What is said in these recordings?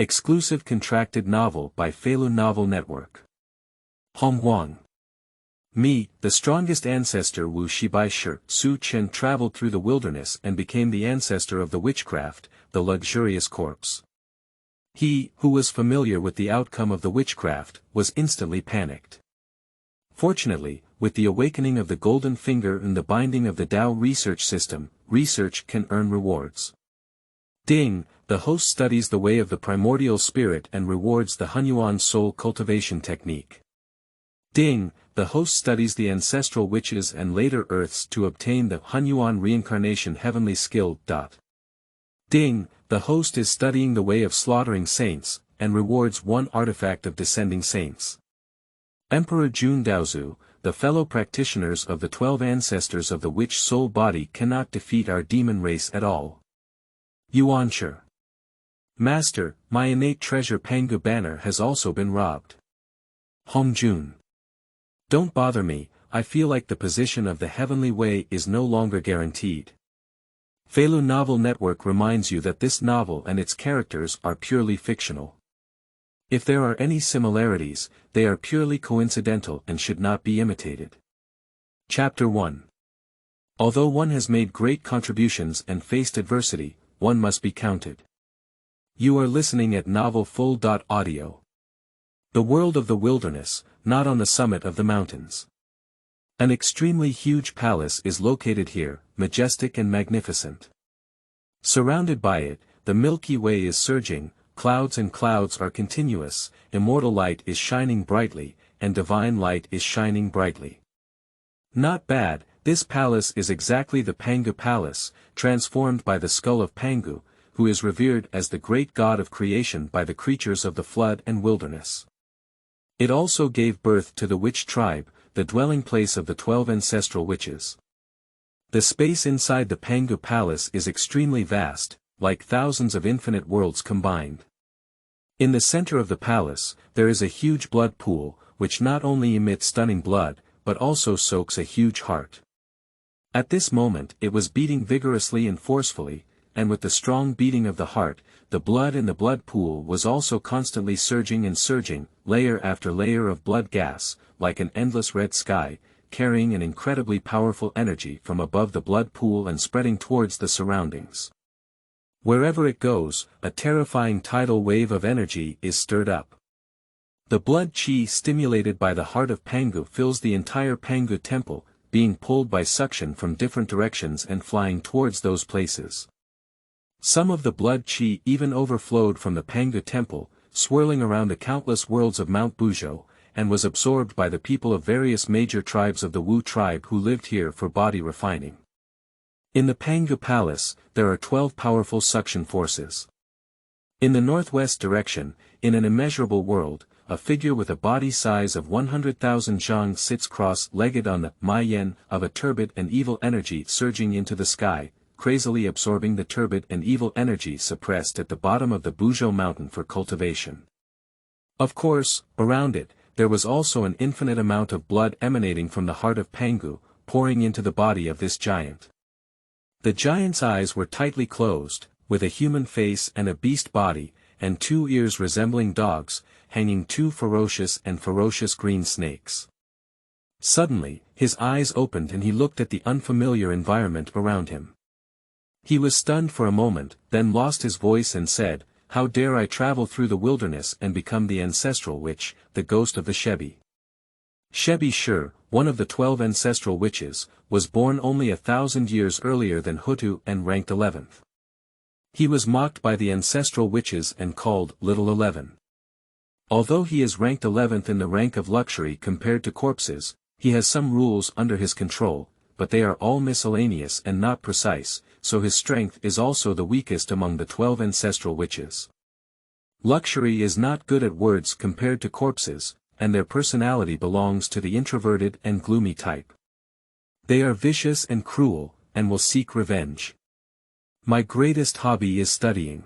Exclusive contracted novel by Feilu Novel Network. Honghuang. Me, the strongest ancestor Wu Shi Bi Shi, Chen traveled through the wilderness and became the ancestor of the witchcraft, the luxurious corpse. He, who was familiar with the outcome of the witchcraft, was instantly panicked. Fortunately, with the awakening of the golden finger and the binding of the Tao research system, research can earn rewards. Ding, the host studies the way of the primordial spirit and rewards the Hunyuan soul cultivation technique. Ding, the host studies the ancestral witches and later earths to obtain the Hunyuan reincarnation heavenly skill. Ding, the host is studying the way of slaughtering saints, and rewards one artifact of descending saints. Emperor Jun Daozu, the fellow practitioners of the 12 ancestors of the witch soul body cannot defeat our demon race at all. Yuan Shi. Master, my innate treasure Pangu banner has also been robbed. Hong Jun. Don't bother me, I feel like the position of the heavenly way is no longer guaranteed. Feilu Novel Network reminds you that this novel and its characters are purely fictional. If there are any similarities, they are purely coincidental and should not be imitated. Chapter 1. Although one has made great contributions and faced adversity, one must be counted. You are listening at novelfull.audio. The world of the wilderness, not on the summit of the mountains. An extremely huge palace is located here, majestic and magnificent. Surrounded by it, the Milky Way is surging, clouds and clouds are continuous, immortal light is shining brightly, and divine light is shining brightly. Not bad, this palace is exactly the Pangu Palace, transformed by the skull of Pangu, who is revered as the great god of creation by the creatures of the flood and wilderness. It also gave birth to the witch tribe, the dwelling place of the 12 ancestral witches. The space inside the Pangu Palace is extremely vast, like thousands of infinite worlds combined. In the center of the palace, there is a huge blood pool, which not only emits stunning blood, but also soaks a huge heart. At this moment it was beating vigorously and forcefully, and with the strong beating of the heart, the blood in the blood pool was also constantly surging and surging, layer after layer of blood gas, like an endless red sky, carrying an incredibly powerful energy from above the blood pool and spreading towards the surroundings. Wherever it goes, a terrifying tidal wave of energy is stirred up. The blood chi stimulated by the heart of Pangu fills the entire Pangu temple, being pulled by suction from different directions and flying towards those places. Some of the blood chi even overflowed from the Pangu temple, swirling around the countless worlds of Mount Buzhou, and was absorbed by the people of various major tribes of the Wu tribe who lived here for body refining. In the Pangu Palace, there are 12 powerful suction forces. In the northwest direction, in an immeasurable world, a figure with a body size of 100,000 zhang sits cross-legged on the Mayan of a turbid and evil energy surging into the sky, crazily absorbing the turbid and evil energy suppressed at the bottom of the Buzhou mountain for cultivation. Of course, around it, there was also an infinite amount of blood emanating from the heart of Pangu, pouring into the body of this giant. The giant's eyes were tightly closed, with a human face and a beast body, and 2 ears resembling dogs, hanging 2 ferocious green snakes. Suddenly, his eyes opened and he looked at the unfamiliar environment around him. He was stunned for a moment, then lost his voice and said, "How dare I travel through the wilderness and become the ancestral witch, the ghost of the Shebi." Shebi Shi, one of the 12 ancestral witches, was born only 1,000 years earlier than Houtu and ranked 11th. He was mocked by the ancestral witches and called Little 11. Although he is ranked 11th in the rank of luxury compared to corpses, he has some rules under his control, but they are all miscellaneous and not precise, so his strength is also the weakest among the 12 ancestral witches. Luxury is not good at words compared to corpses, and their personality belongs to the introverted and gloomy type. They are vicious and cruel, and will seek revenge. My greatest hobby is studying.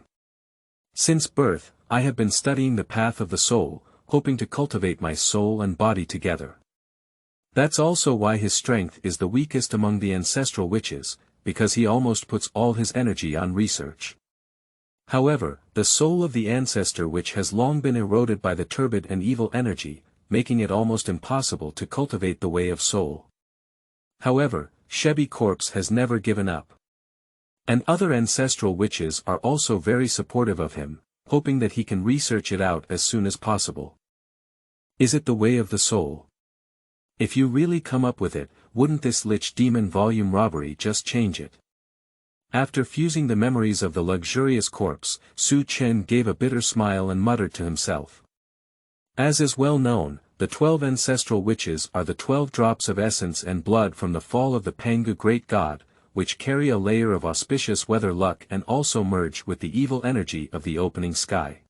Since birth, I have been studying the path of the soul, hoping to cultivate my soul and body together. That's also why his strength is the weakest among the ancestral witches, because he almost puts all his energy on research. However, the soul of the ancestor witch has long been eroded by the turbid and evil energy, making it almost impossible to cultivate the way of soul. However, Shebi corpse has never given up. And other ancestral witches are also very supportive of him, hoping that he can research it out as soon as possible. Is it the way of the soul? If you really come up with it, wouldn't this lich demon volume robbery just change it? After fusing the memories of the luxurious corpse, Su Chen gave a bitter smile and muttered to himself. As is well known, the 12 ancestral witches are the 12 drops of essence and blood from the fall of the Pangu great god, which carry a layer of auspicious weather luck and also merge with the evil energy of the opening sky.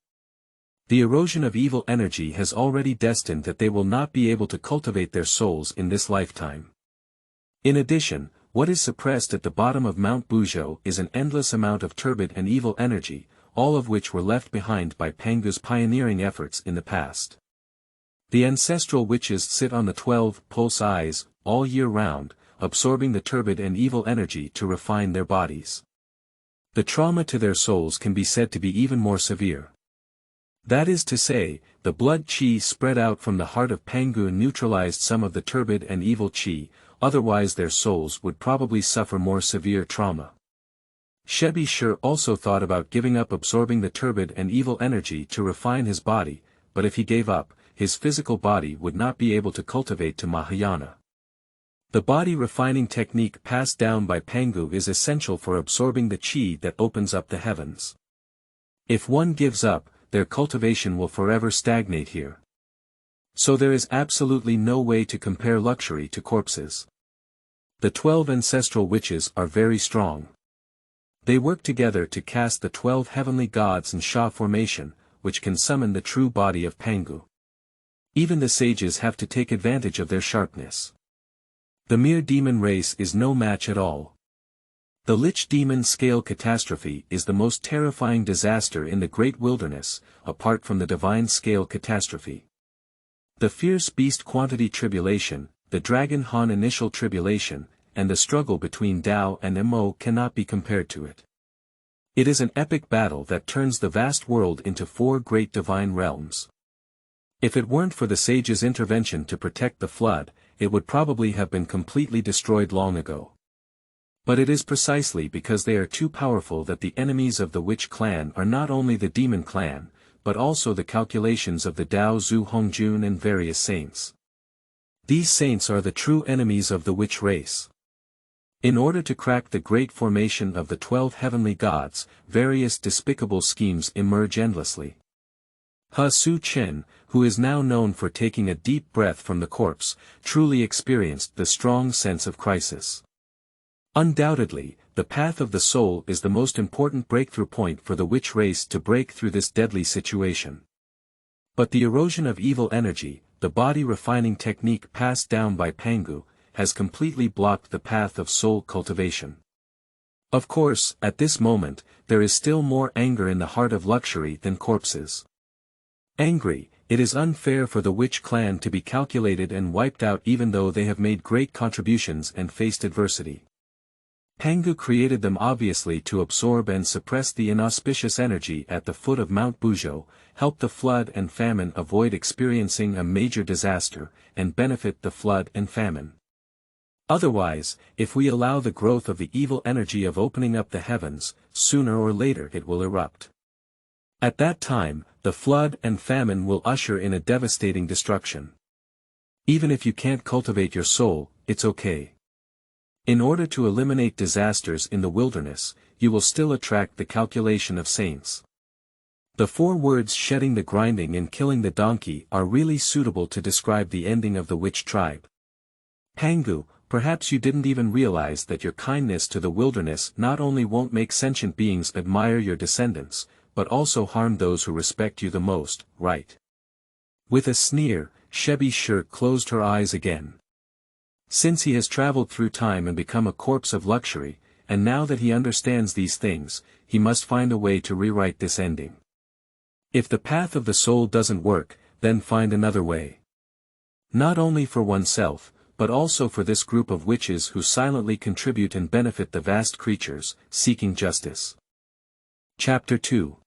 The erosion of evil energy has already destined that they will not be able to cultivate their souls in this lifetime. In addition, what is suppressed at the bottom of Mount Buzhou is an endless amount of turbid and evil energy, all of which were left behind by Pangu's pioneering efforts in the past. The ancestral witches sit on the 12 pulse eyes, all year round, absorbing the turbid and evil energy to refine their bodies. The trauma to their souls can be said to be even more severe. That is to say, the blood qi spread out from the heart of Pangu neutralized some of the turbid and evil qi, otherwise their souls would probably suffer more severe trauma. Shebi Shi also thought about giving up absorbing the turbid and evil energy to refine his body, but if he gave up, his physical body would not be able to cultivate to Mahayana. The body refining technique passed down by Pangu is essential for absorbing the qi that opens up the heavens. If one gives up, their cultivation will forever stagnate here. So there is absolutely no way to compare luxury to corpses. The 12 ancestral witches are very strong. They work together to cast the 12 heavenly gods in Sha formation, which can summon the true body of Pangu. Even the sages have to take advantage of their sharpness. The mere demon race is no match at all. The lich demon scale catastrophe is the most terrifying disaster in the great wilderness, apart from the divine scale catastrophe. The fierce beast quantity tribulation, the dragon Han initial tribulation, and the struggle between Dao and Mo cannot be compared to it. It is an epic battle that turns the vast world into 4 great divine realms. If it weren't for the sage's intervention to protect the flood, it would probably have been completely destroyed long ago. But it is precisely because they are too powerful that the enemies of the witch clan are not only the demon clan, but also the calculations of the Dao Zhu Hongjun and various saints. These saints are the true enemies of the witch race. In order to crack the great formation of the 12 heavenly gods, various despicable schemes emerge endlessly. Su Chen, who is now known for taking a deep breath from the corpse, truly experienced the strong sense of crisis. Undoubtedly, the path of the soul is the most important breakthrough point for the witch race to break through this deadly situation. But the erosion of evil energy, the body refining technique passed down by Pangu, has completely blocked the path of soul cultivation. Of course, at this moment, there is still more anger in the heart of luxury than corpses. Angry, it is unfair for the witch clan to be calculated and wiped out even though they have made great contributions and faced adversity. Pangu created them obviously to absorb and suppress the inauspicious energy at the foot of Mount Buzhou, help the flood and famine avoid experiencing a major disaster, and benefit the flood and famine. Otherwise, if we allow the growth of the evil energy of opening up the heavens, sooner or later it will erupt. At that time, the flood and famine will usher in a devastating destruction. Even if you can't cultivate your soul, it's okay. In order to eliminate disasters in the wilderness, you will still attract the calculation of saints. The 4 words shedding the grinding and killing the donkey are really suitable to describe the ending of the witch tribe. Pangu, perhaps you didn't even realize that your kindness to the wilderness not only won't make sentient beings admire your descendants, but also harm those who respect you the most, right? With a sneer, Shebi Shi closed her eyes again. Since he has traveled through time and become a corpse of luxury, and now that he understands these things, he must find a way to rewrite this ending. If the path of the soul doesn't work, then find another way. Not only for oneself, but also for this group of witches who silently contribute and benefit the vast creatures, seeking justice. Chapter 2.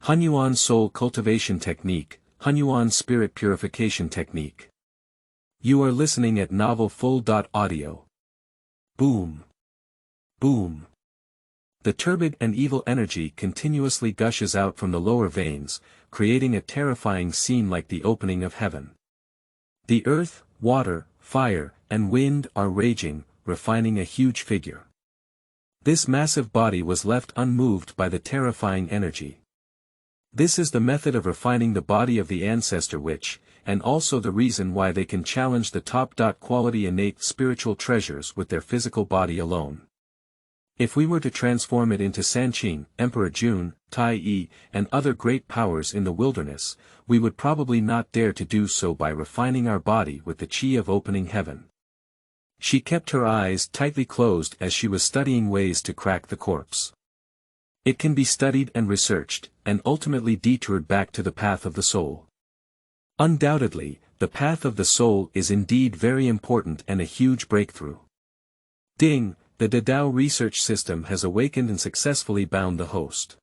Hunyuan Soul Cultivation Technique, Hunyuan Spirit Purification Technique. You are listening at Novel Full.audio. Boom. Boom. The turbid and evil energy continuously gushes out from the lower veins, creating a terrifying scene like the opening of heaven. The earth, water, fire, and wind are raging, refining a huge figure. This massive body was left unmoved by the terrifying energy. This is the method of refining the body of the Ancestor Witch, and also the reason why they can challenge the top-quality innate spiritual treasures with their physical body alone. If we were to transform it into Sanqing, Emperor Jun, Tai Yi, and other great powers in the wilderness, we would probably not dare to do so by refining our body with the qi of opening heaven. She kept her eyes tightly closed as she was studying ways to crack the corpse. It can be studied and researched, and ultimately detoured back to the path of the soul. Undoubtedly, the path of the soul is indeed very important and a huge breakthrough. Ding, the Dadao research system has awakened and successfully bound the host.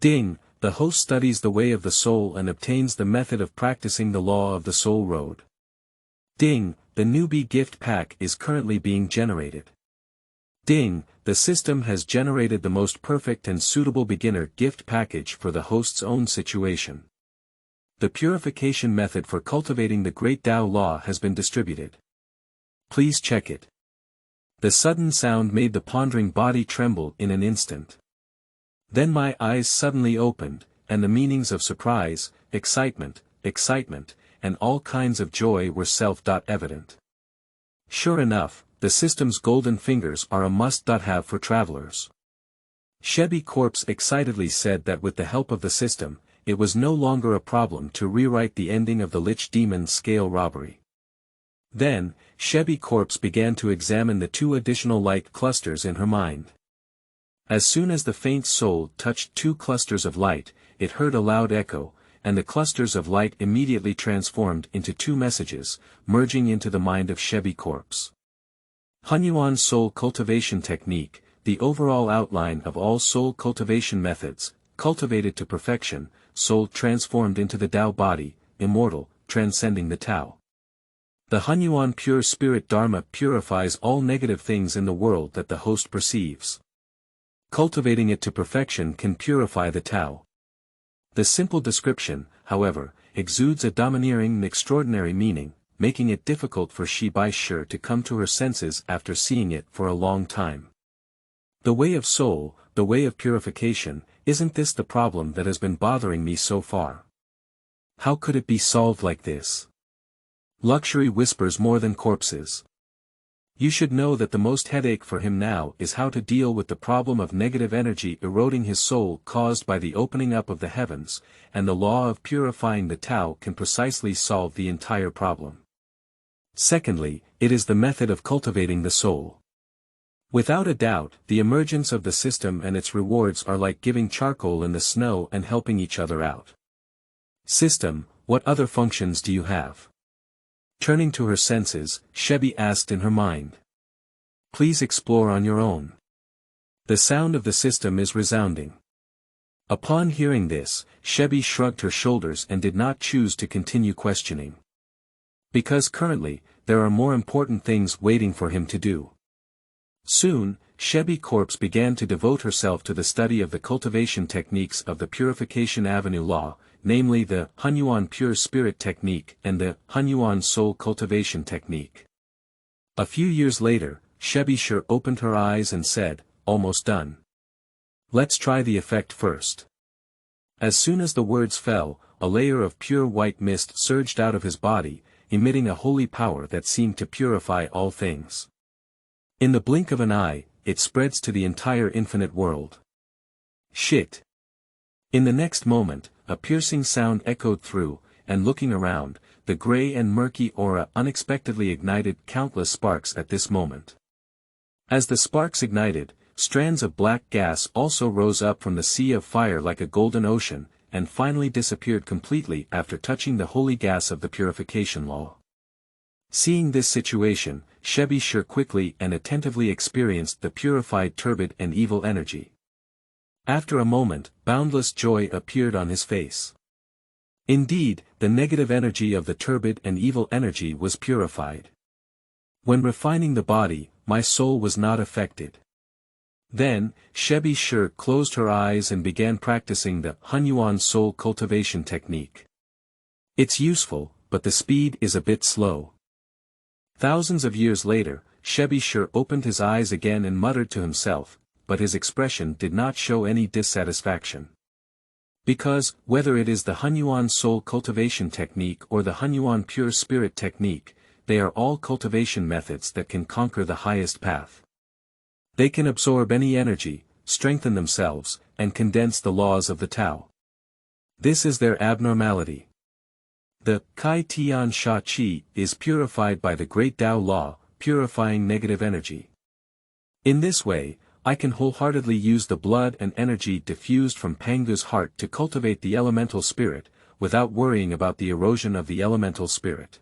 Ding, the host studies the way of the soul and obtains the method of practicing the law of the soul road. Ding, the newbie gift pack is currently being generated. Ding, the system has generated the most perfect and suitable beginner gift package for the host's own situation. The purification method for cultivating the Great Tao Law has been distributed. Please check it. The sudden sound made the pondering body tremble in an instant. Then my eyes suddenly opened, and the meanings of surprise, excitement, and all kinds of joy were self-evident. Sure enough, the system's golden fingers are a must-have for travelers. Shebi Corpse excitedly said that with the help of the system, it was no longer a problem to rewrite the ending of the Lich Demon's scale robbery. Then, Shebi Corpse began to examine the two additional light clusters in her mind. As soon as the faint soul touched two clusters of light, it heard a loud echo, and the clusters of light immediately transformed into two messages, merging into the mind of Shebi Corpse. Hunyuan Soul Cultivation Technique, the overall outline of all soul cultivation methods, cultivated to perfection, soul transformed into the Tao body, immortal, transcending the Tao. The Hunyuan Pure Spirit Dharma purifies all negative things in the world that the host perceives. Cultivating it to perfection can purify the Tao. The simple description, however, exudes a domineering and extraordinary meaning, making it difficult for Bi Shi to come to her senses after seeing it for a long time. The way of soul, the way of purification, isn't this the problem that has been bothering me so far? How could it be solved like this? Luxury whispers more than corpses. You should know that the most headache for him now is how to deal with the problem of negative energy eroding his soul caused by the opening up of the heavens, and the law of purifying the Tao can precisely solve the entire problem. Secondly, it is the method of cultivating the soul. Without a doubt, the emergence of the system and its rewards are like giving charcoal in the snow and helping each other out. System, what other functions do you have? Turning to her senses, Shebi asked in her mind. Please explore on your own. The sound of the system is resounding. Upon hearing this, Shebi shrugged her shoulders and did not choose to continue questioning. Because currently, there are more important things waiting for him to do. Soon, Shebi Corpse began to devote herself to the study of the cultivation techniques of the Purification Avenue Law, namely the Hunyuan Pure Spirit Technique and the Hunyuan Soul Cultivation Technique. A few years later, Shebi Shi opened her eyes and said, almost done. Let's try the effect first. As soon as the words fell, a layer of pure white mist surged out of his body, emitting a holy power that seemed to purify all things. In the blink of an eye, it spreads to the entire infinite world. Shit. In the next moment, a piercing sound echoed through, and looking around, the gray and murky aura unexpectedly ignited countless sparks at this moment. As the sparks ignited, strands of black gas also rose up from the sea of fire like a golden ocean, and finally disappeared completely after touching the holy gas of the purification law. Seeing this situation, Shebi Shi quickly and attentively experienced the purified turbid and evil energy. After a moment, boundless joy appeared on his face. Indeed, the negative energy of the turbid and evil energy was purified. When refining the body, my soul was not affected. Then, Bi Shi closed her eyes and began practicing the Hunyuan soul cultivation technique. It's useful, but the speed is a bit slow. Thousands of years later, Bi Shi opened his eyes again and muttered to himself, but his expression did not show any dissatisfaction. Because, whether it is the Hunyuan soul cultivation technique or the Hunyuan pure spirit technique, they are all cultivation methods that can conquer the highest path. They can absorb any energy, strengthen themselves, and condense the laws of the Tao. This is their abnormality. The Kai Tian Sha Qi is purified by the great Tao law, purifying negative energy. In this way, I can wholeheartedly use the blood and energy diffused from Pangu's heart to cultivate the elemental spirit, without worrying about the erosion of the elemental spirit.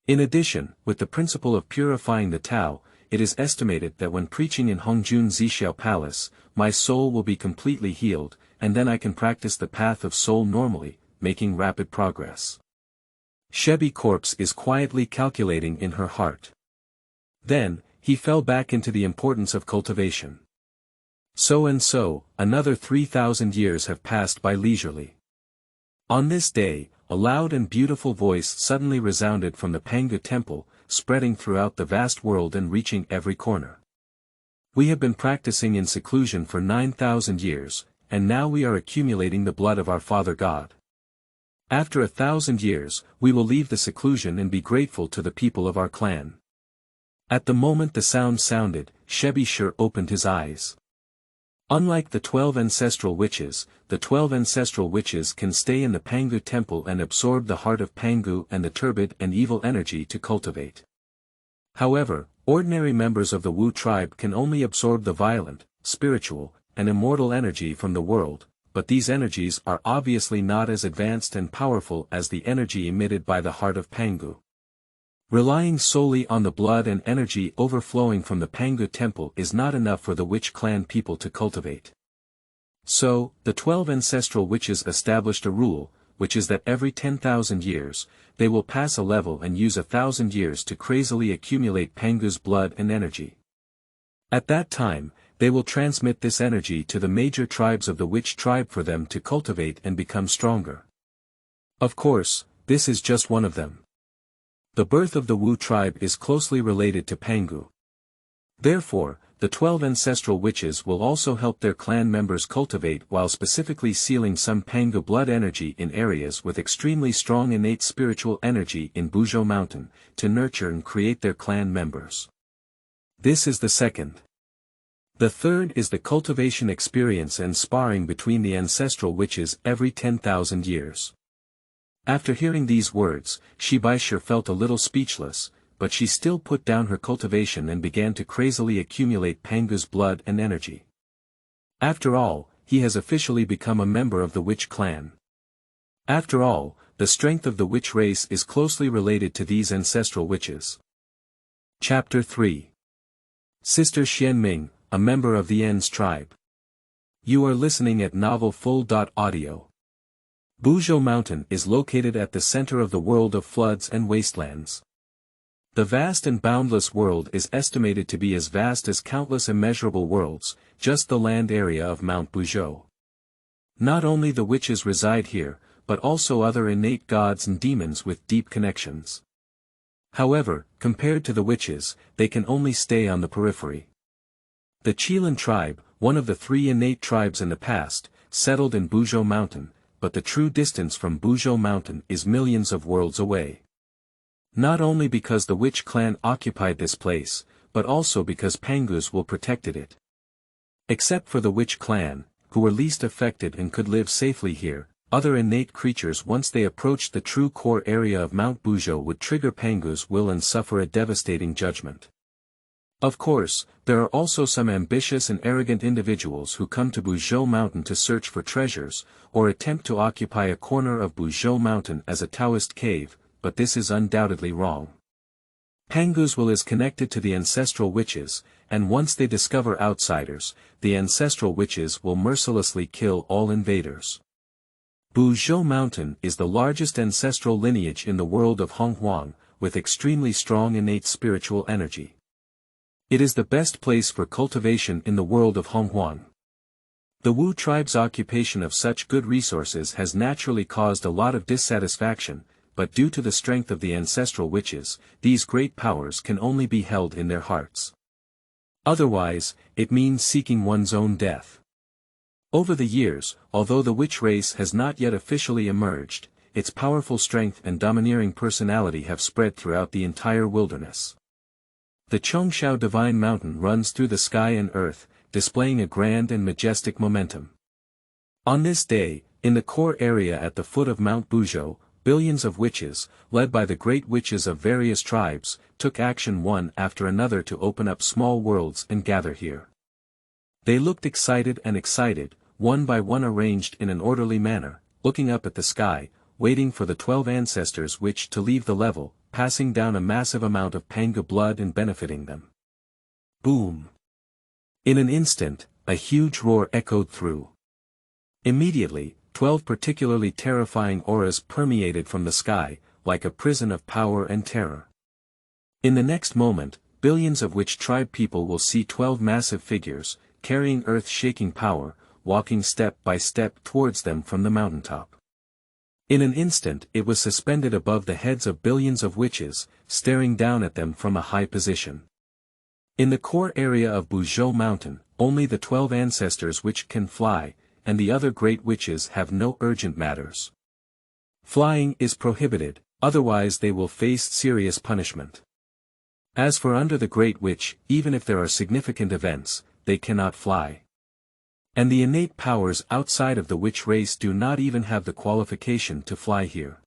In addition, with the principle of purifying the Tao, it is estimated that when preaching in Hongjun Zixiao Palace, my soul will be completely healed, and then I can practice the path of soul normally, making rapid progress. Shebi corpse is quietly calculating in her heart. Then, he fell back into the importance of cultivation. So and so, another 3,000 years have passed by leisurely. On this day, a loud and beautiful voice suddenly resounded from the Pangu temple, spreading throughout the vast world and reaching every corner. We have been practicing in seclusion for 9,000 years, and now we are accumulating the blood of our Father God. After 1,000 years, we will leave the seclusion and be grateful to the people of our clan. At the moment the sound sounded, Bi Shi opened his eyes. Unlike the 12 ancestral witches, the 12 ancestral witches can stay in the Pangu temple and absorb the heart of Pangu and the turbid and evil energy to cultivate. However, ordinary members of the Wu tribe can only absorb the violent, spiritual, and immortal energy from the world, but these energies are obviously not as advanced and powerful as the energy emitted by the heart of Pangu. Relying solely on the blood and energy overflowing from the Pangu temple is not enough for the witch clan people to cultivate. So, the 12 ancestral witches established a rule, which is that every 10,000 years, they will pass a level and use 1,000 years to crazily accumulate Pangu's blood and energy. At that time, they will transmit this energy to the major tribes of the witch tribe for them to cultivate and become stronger. Of course, this is just one of them. The birth of the Wu tribe is closely related to Pangu. Therefore, the 12 ancestral witches will also help their clan members cultivate while specifically sealing some Pangu blood energy in areas with extremely strong innate spiritual energy in Buzhou Mountain, to nurture and create their clan members. This is the second. The third is the cultivation experience and sparring between the ancestral witches every 10,000 years. After hearing these words, Bi Shi felt a little speechless, but she still put down her cultivation and began to crazily accumulate Pangu's blood and energy. After all, he has officially become a member of the witch clan. After all, the strength of the witch race is closely related to these ancestral witches. Chapter 3. Sister Xuanming, a member of the Enze tribe. You are listening at novelfull.audio. Buzhou Mountain is located at the center of the world of floods and wastelands. The vast and boundless world is estimated to be as vast as countless immeasurable worlds, just the land area of Mount Buzhou. Not only the witches reside here, but also other innate gods and demons with deep connections. However, compared to the witches, they can only stay on the periphery. The Qilan tribe, one of the 3 innate tribes in the past, settled in Buzhou Mountain, but the true distance from Buzhou Mountain is millions of worlds away. Not only because the witch clan occupied this place, but also because Pangus will protected it. Except for the witch clan, who were least affected and could live safely here, other innate creatures once they approached the true core area of Mount Buzhou would trigger Pangu's will and suffer a devastating judgment. Of course, there are also some ambitious and arrogant individuals who come to Buzhou Mountain to search for treasures, or attempt to occupy a corner of Buzhou Mountain as a Taoist cave, but this is undoubtedly wrong. Pangu's will is connected to the Ancestral Witches, and once they discover outsiders, the Ancestral Witches will mercilessly kill all invaders. Buzhou Mountain is the largest ancestral lineage in the world of Honghuang, with extremely strong innate spiritual energy. It is the best place for cultivation in the world of Honghuang. The Wu tribe's occupation of such good resources has naturally caused a lot of dissatisfaction, but due to the strength of the Ancestral Witches, these great powers can only be held in their hearts. Otherwise, it means seeking one's own death. Over the years, although the witch race has not yet officially emerged, its powerful strength and domineering personality have spread throughout the entire wilderness. The Chongshao Divine Mountain runs through the sky and earth, displaying a grand and majestic momentum. On this day, in the core area at the foot of Mount Buzhou, billions of witches, led by the great witches of various tribes, took action one after another to open up small worlds and gather here. They looked excited, one by one arranged in an orderly manner, looking up at the sky, waiting for the 12 ancestors which to leave the level, passing down a massive amount of Pangu blood and benefiting them. Boom! In an instant, a huge roar echoed through. Immediately, 12 particularly terrifying auras permeated from the sky, like a prison of power and terror. In the next moment, billions of witch tribe people will see 12 massive figures, carrying earth-shaking power, walking step by step towards them from the mountaintop. In an instant it was suspended above the heads of billions of witches, staring down at them from a high position. In the core area of Buzhou Mountain, only the 12 ancestors which can fly, and the other great witches have no urgent matters. Flying is prohibited, otherwise they will face serious punishment. As for under the great witch, even if there are significant events, they cannot fly. And the innate powers outside of the witch race do not even have the qualification to fly here.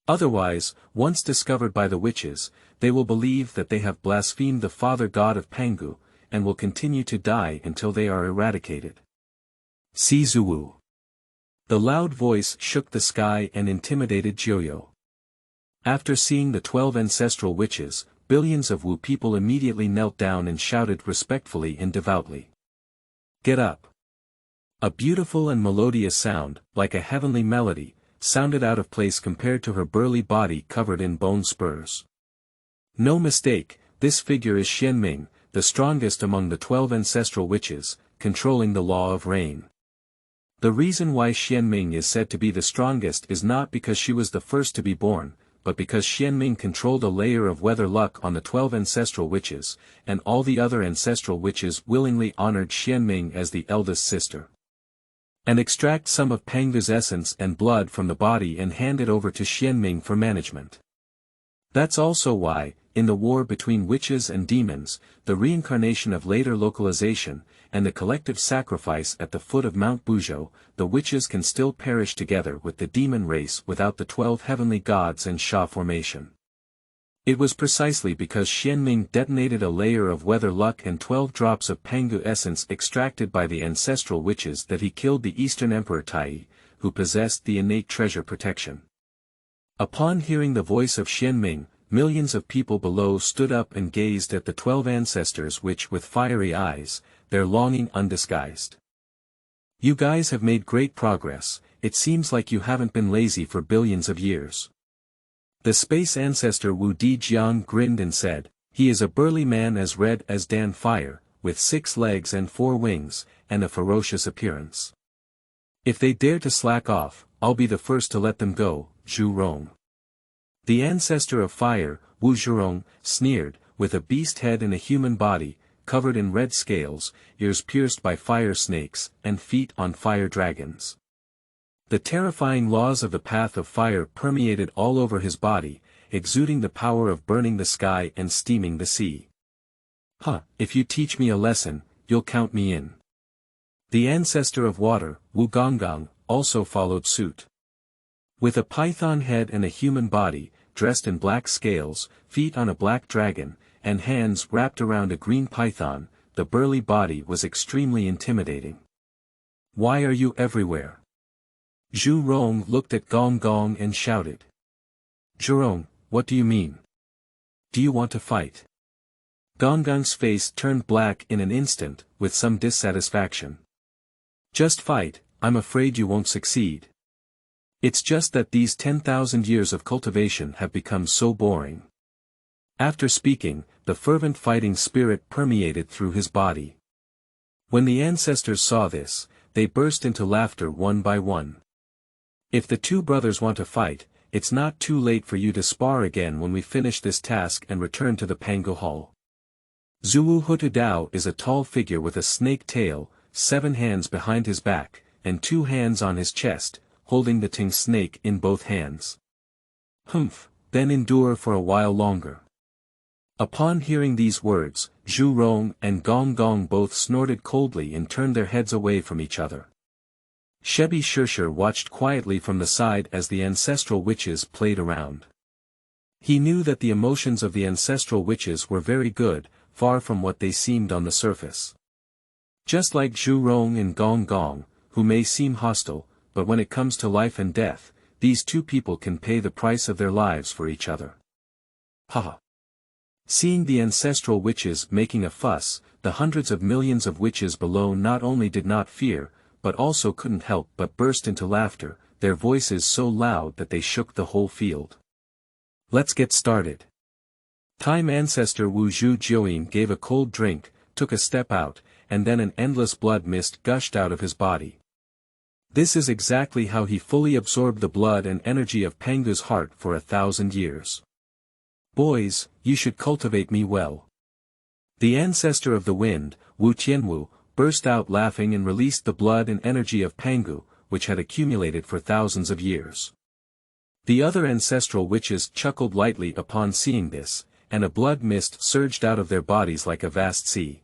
Otherwise, once discovered by the witches, they will believe that they have blasphemed the father god of Pangu, and will continue to die until they are eradicated. Sizuwu. The loud voice shook the sky and intimidated Jiuyo. After seeing the 12 ancestral witches, billions of Wu people immediately knelt down and shouted respectfully and devoutly. Get up! A beautiful and melodious sound, like a heavenly melody, sounded out of place compared to her burly body covered in bone spurs. No mistake, this figure is Xuanming, the strongest among the 12 ancestral witches, controlling the law of rain. The reason why Xuanming is said to be the strongest is not because she was the first to be born, but because Xuanming controlled a layer of weather luck on the 12 ancestral witches, and all the other ancestral witches willingly honored Xuanming as the eldest sister. And extract some of Pangu's essence and blood from the body and hand it over to Xuanming for management. That's also why, in the war between witches and demons, the reincarnation of later localization, and the collective sacrifice at the foot of Mount Buzhou, the witches can still perish together with the demon race without the 12 heavenly gods and Sha formation. It was precisely because Xuanming detonated a layer of weather luck and 12 drops of Pangu essence extracted by the ancestral witches that he killed the Eastern Emperor Tai, who possessed the innate treasure protection. Upon hearing the voice of Xuanming, millions of people below stood up and gazed at the 12 ancestors which with fiery eyes, their longing undisguised. You guys have made great progress, it seems like you haven't been lazy for billions of years. The space ancestor Wu Dijiang grinned and said, he is a burly man as red as Dan fire, with 6 legs and 4 wings, and a ferocious appearance. If they dare to slack off, I'll be the first to let them go, Zhu Rong. The ancestor of fire, Wu Zhurong, sneered, with a beast head and a human body, covered in red scales, ears pierced by fire snakes, and feet on fire dragons. The terrifying laws of the path of fire permeated all over his body, exuding the power of burning the sky and steaming the sea. If you teach me a lesson, you'll count me in. The ancestor of water, Wu Gong, also followed suit. With a python head and a human body, dressed in black scales, feet on a black dragon, and hands wrapped around a green python, the burly body was extremely intimidating. Why are you everywhere? Zhu Rong looked at Gong and shouted. Zhurong, what do you mean? do you want to fight? Gong's face turned black in an instant, with some dissatisfaction. Just fight, I'm afraid you won't succeed. It's just that these 10,000 years of cultivation have become so boring. After speaking, the fervent fighting spirit permeated through his body. When the ancestors saw this, they burst into laughter one by one. If the two brothers want to fight, it's not too late for you to spar again when we finish this task and return to the Pangu Hall. Zhuwu Hutu Dao is a tall figure with a snake tail, 7 hands behind his back, and 2 hands on his chest, holding the Ting snake in both hands. Humph, then endure for a while longer. Upon hearing these words, Zhu Rong and Gong both snorted coldly and turned their heads away from each other. Bi Shi watched quietly from the side as the ancestral witches played around. He knew that the emotions of the ancestral witches were very good, far from what they seemed on the surface. Just like Zhu Rong and Gong, who may seem hostile, but when it comes to life and death, these two people can pay the price of their lives for each other. Haha. Seeing the ancestral witches making a fuss, the hundreds of millions of witches below not only did not fear, but also couldn't help but burst into laughter, their voices so loud that they shook the whole field. Let's get started. Time Ancestor Wu Zhu Jiuyin gave a cold drink, took a step out, and then an endless blood mist gushed out of his body. This is exactly how he fully absorbed the blood and energy of Pangu's heart for 1,000 years. Boys, you should cultivate me well. The ancestor of the wind, Wu Tianwu, burst out laughing and released the blood and energy of Pangu, which had accumulated for thousands of years. The other ancestral witches chuckled lightly upon seeing this, and a blood mist surged out of their bodies like a vast sea.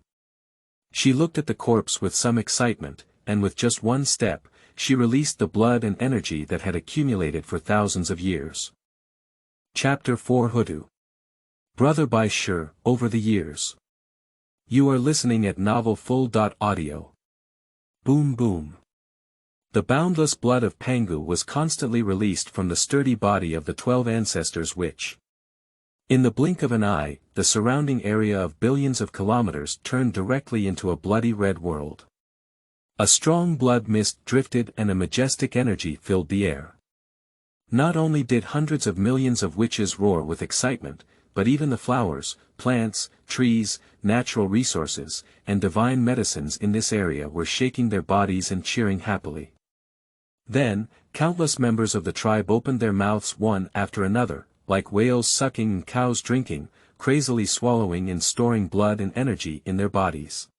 She looked at the corpse with some excitement, and with just one step, she released the blood and energy that had accumulated for thousands of years. Chapter 4 Hutu. Brother Bi Shi, over the years. You are listening at novelfull.audio. Boom boom. The boundless blood of Pangu was constantly released from the sturdy body of the 12 ancestors which. In the blink of an eye, the surrounding area of billions of kilometers turned directly into a bloody red world. A strong blood mist drifted and a majestic energy filled the air. Not only did hundreds of millions of witches roar with excitement, but even the flowers, plants, trees, natural resources, and divine medicines in this area were shaking their bodies and cheering happily. Then, countless members of the tribe opened their mouths one after another, like whales sucking and cows drinking, crazily swallowing and storing blood and energy in their bodies.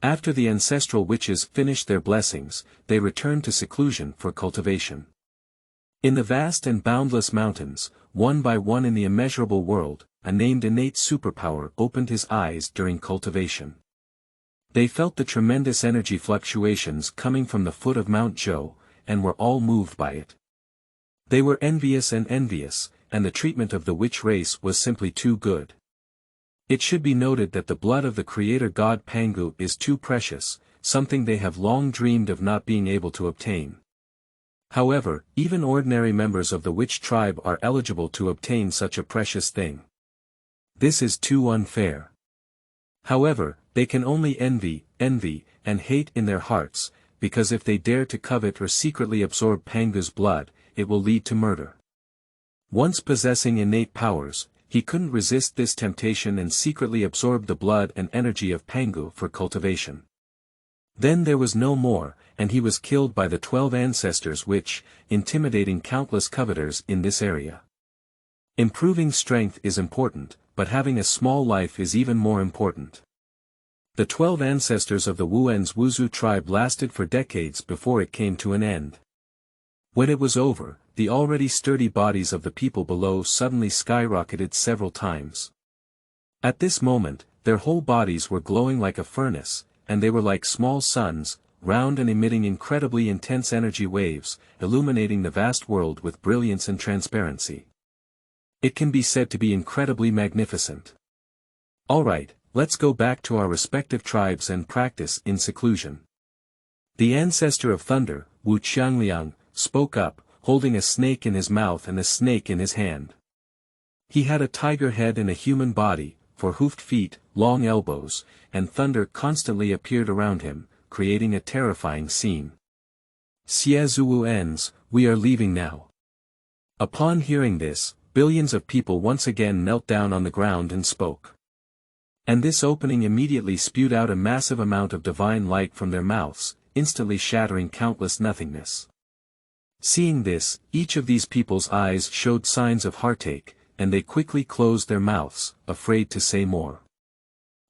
After the ancestral witches finished their blessings, they returned to seclusion for cultivation. In the vast and boundless mountains, one by one in the immeasurable world, a named innate superpower opened his eyes during cultivation. They felt the tremendous energy fluctuations coming from the foot of Mount Zhou, and were all moved by it. They were envious, and the treatment of the witch race was simply too good. It should be noted that the blood of the creator god Pangu is too precious, something they have long dreamed of not being able to obtain. However, even ordinary members of the witch tribe are eligible to obtain such a precious thing. This is too unfair. However, they can only envy, and hate in their hearts, because if they dare to covet or secretly absorb Pangu's blood, it will lead to murder. Once possessing innate powers, he couldn't resist this temptation and secretly absorbed the blood and energy of Pangu for cultivation. Then there was no more, and he was killed by the 12 ancestors which, intimidating countless coveters in this area. Improving strength is important, but having a small life is even more important. The 12 ancestors of the Wuen's Wuzhu tribe lasted for decades before it came to an end. When it was over, the already sturdy bodies of the people below suddenly skyrocketed several times. At this moment, their whole bodies were glowing like a furnace, and they were like small suns, round and emitting incredibly intense energy waves, illuminating the vast world with brilliance and transparency. It can be said to be incredibly magnificent. Alright, let's go back to our respective tribes and practice in seclusion. The ancestor of thunder, Wu Qiangliang, spoke up, holding a snake in his mouth and a snake in his hand. He had a tiger head and a human body, 4-hoofed feet, long elbows, and thunder constantly appeared around him, creating a terrifying scene. Xie Zuwu Enze, we are leaving now. Upon hearing this, billions of people once again knelt down on the ground and spoke. And this opening immediately spewed out a massive amount of divine light from their mouths, instantly shattering countless nothingness. Seeing this, each of these people's eyes showed signs of heartache, and they quickly closed their mouths, afraid to say more.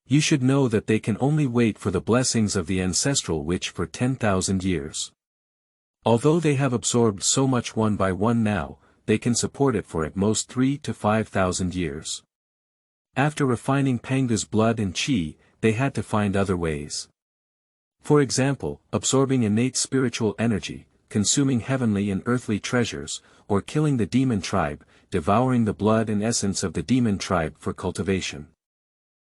You should know that they can only wait for the blessings of the ancestral witch for 10,000 years. Although they have absorbed so much one by one now, they can support it for at most 3,000 to 5,000 years. After refining Pangu's blood and qi, they had to find other ways. For example, absorbing innate spiritual energy, consuming heavenly and earthly treasures, or killing the demon tribe, devouring the blood and essence of the demon tribe for cultivation.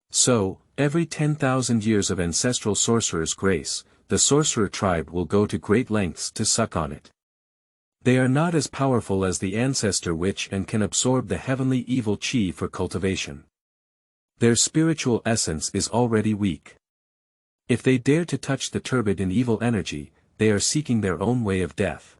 So, every 10,000 years of ancestral sorcerer's grace, the sorcerer tribe will go to great lengths to suck on it. They are not as powerful as the ancestor witch and can absorb the heavenly evil qi for cultivation. Their spiritual essence is already weak. If they dare to touch the turbid and evil energy, they are seeking their own way of death.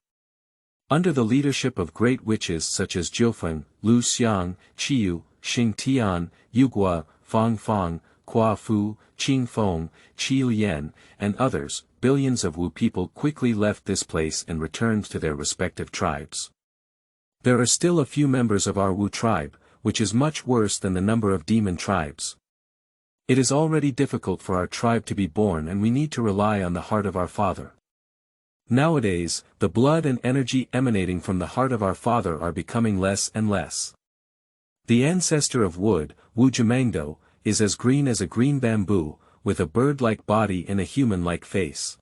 Under the leadership of great witches such as Jiufeng, Lu Xiang, Qiyu, Xing Tian, Yugua, Fang Fang, Hua Fu, Qing Feng, Qiu Yan, and others, billions of Wu people quickly left this place and returned to their respective tribes. There are still a few members of our Wu tribe, which is much worse than the number of demon tribes. It is already difficult for our tribe to be born and we need to rely on the heart of our father. Nowadays, the blood and energy emanating from the heart of our father are becoming less and less. The ancestor of wood, Wu Jumangdo, is as green as a green bamboo, with a bird-like body and a human-like face.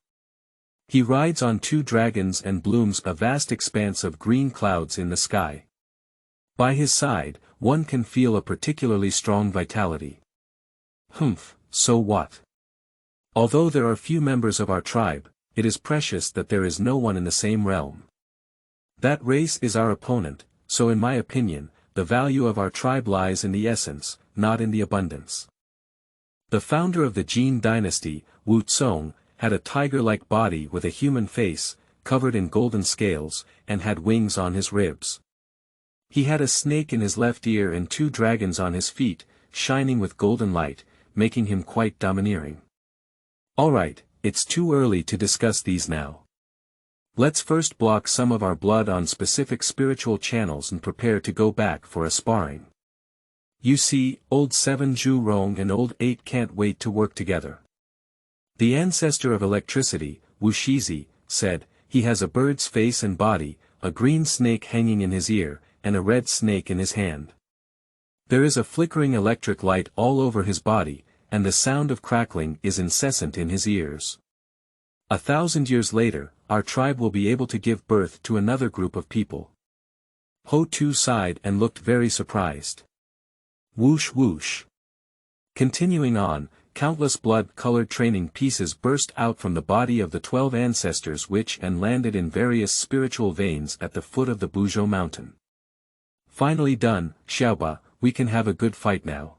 He rides on 2 dragons and blooms a vast expanse of green clouds in the sky. By his side, one can feel a particularly strong vitality. So what? Although there are few members of our tribe, it is precious that there is no one in the same realm. That race is our opponent, so in my opinion, the value of our tribe lies in the essence, not in the abundance. The founder of the Jin dynasty, Wu Tsong, had a tiger-like body with a human face, covered in golden scales, and had wings on his ribs. He had a snake in his left ear and 2 dragons on his feet, shining with golden light, making him quite domineering. Alright, it's too early to discuss these now. Let's first block some of our blood on specific spiritual channels and prepare to go back for a sparring. You see, old 7 Zhu Rong and old 8 can't wait to work together. The ancestor of electricity, Wu Shizi, said, he has a bird's face and body, a green snake hanging in his ear, and a red snake in his hand. There is a flickering electric light all over his body, and the sound of crackling is incessant in his ears. 1,000 years later, our tribe will be able to give birth to another group of people. Hou Tu sighed and looked very surprised. Whoosh whoosh. Continuing on, countless blood-colored training pieces burst out from the body of the 12 ancestors which and landed in various spiritual veins at the foot of the Buzhou mountain. Finally done, Xiaoba, we can have a good fight now.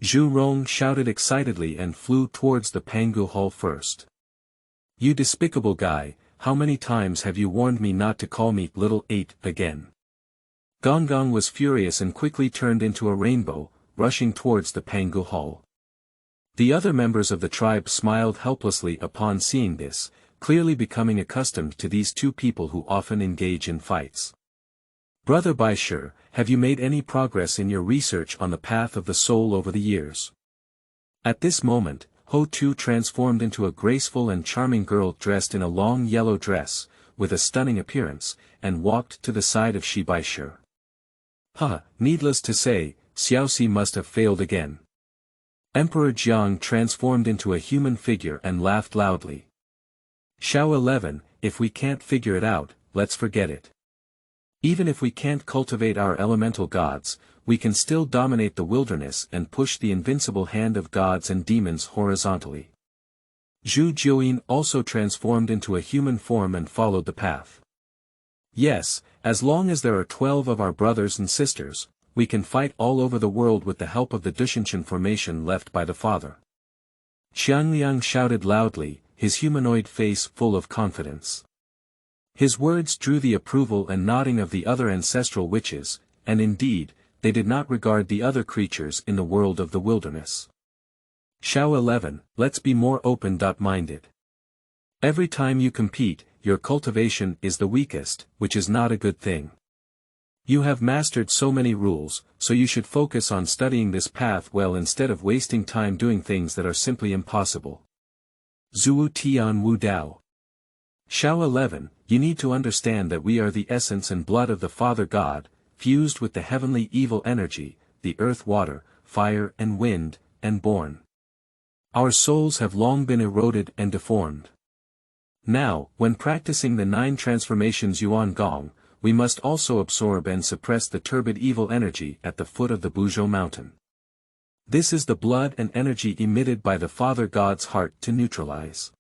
Zhu Rong shouted excitedly and flew towards the Pangu Hall first. You despicable guy, how many times have you warned me not to call me Little 8 again? Gong was furious and quickly turned into a rainbow, rushing towards the Pangu Hall. The other members of the tribe smiled helplessly upon seeing this, clearly becoming accustomed to these 2 people who often engage in fights. Brother Bi Shi, have you made any progress in your research on the path of the soul over the years? At this moment, Hou Tu transformed into a graceful and charming girl dressed in a long yellow dress, with a stunning appearance, and walked to the side of Bi Shi. Needless to say, Xiaoxi must have failed again. Emperor Jiang transformed into a human figure and laughed loudly. Xiao 11, if we can't figure it out, let's forget it. Even if we can't cultivate our elemental gods, we can still dominate the wilderness and push the invincible hand of gods and demons horizontally. Zhu Jiuyin also transformed into a human form and followed the path. Yes, as long as there are 12 of our brothers and sisters, we can fight all over the world with the help of the Dushinshan formation left by the father. Xuanming shouted loudly, his humanoid face full of confidence. His words drew the approval and nodding of the other ancestral witches, and indeed, they did not regard the other creatures in the world of the wilderness. Shao 11, let's be more open-minded. Every time you compete, your cultivation is the weakest, which is not a good thing. You have mastered so many rules, so you should focus on studying this path well instead of wasting time doing things that are simply impossible. Zhu Tian Wu Dao. Shao 11, you need to understand that we are the essence and blood of the Father God, fused with the heavenly evil energy, the earth, water, fire and wind, and born. Our souls have long been eroded and deformed. Now, when practicing the 9 transformations Yuan Gong, we must also absorb and suppress the turbid evil energy at the foot of the Buzhou mountain. This is the blood and energy emitted by the Father God's heart to neutralize.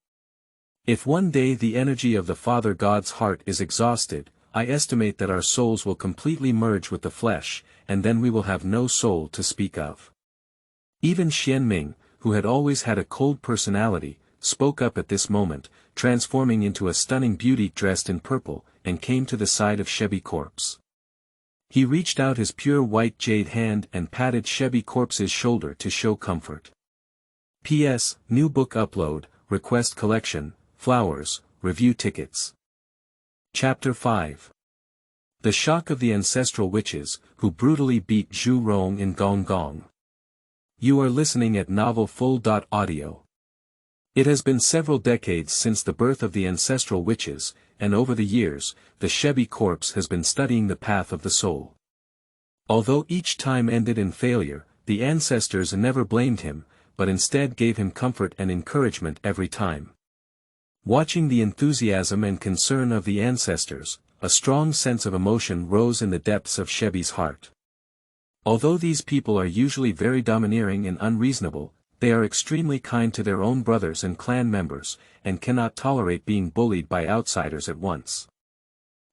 If one day the energy of the Father God's heart is exhausted, I estimate that our souls will completely merge with the flesh, and then we will have no soul to speak of. Even Xuanming, who had always had a cold personality, spoke up at this moment, transforming into a stunning beauty dressed in purple, and came to the side of Shebi corpse. He reached out his pure white jade hand and patted Shebi corpse's shoulder to show comfort. P.S. New book upload, request collection, flowers, review tickets. Chapter 5. The shock of the ancestral witches, who brutally beat Zhu Rong in Gong. You are listening at Novel Full.audio. It has been several decades since the birth of the ancestral witches, and over the years, the Shebi corpse has been studying the path of the soul. Although each time ended in failure, the ancestors never blamed him, but instead gave him comfort and encouragement every time. Watching the enthusiasm and concern of the ancestors, a strong sense of emotion rose in the depths of Shebi's heart. Although these people are usually very domineering and unreasonable, they are extremely kind to their own brothers and clan members, and cannot tolerate being bullied by outsiders at once.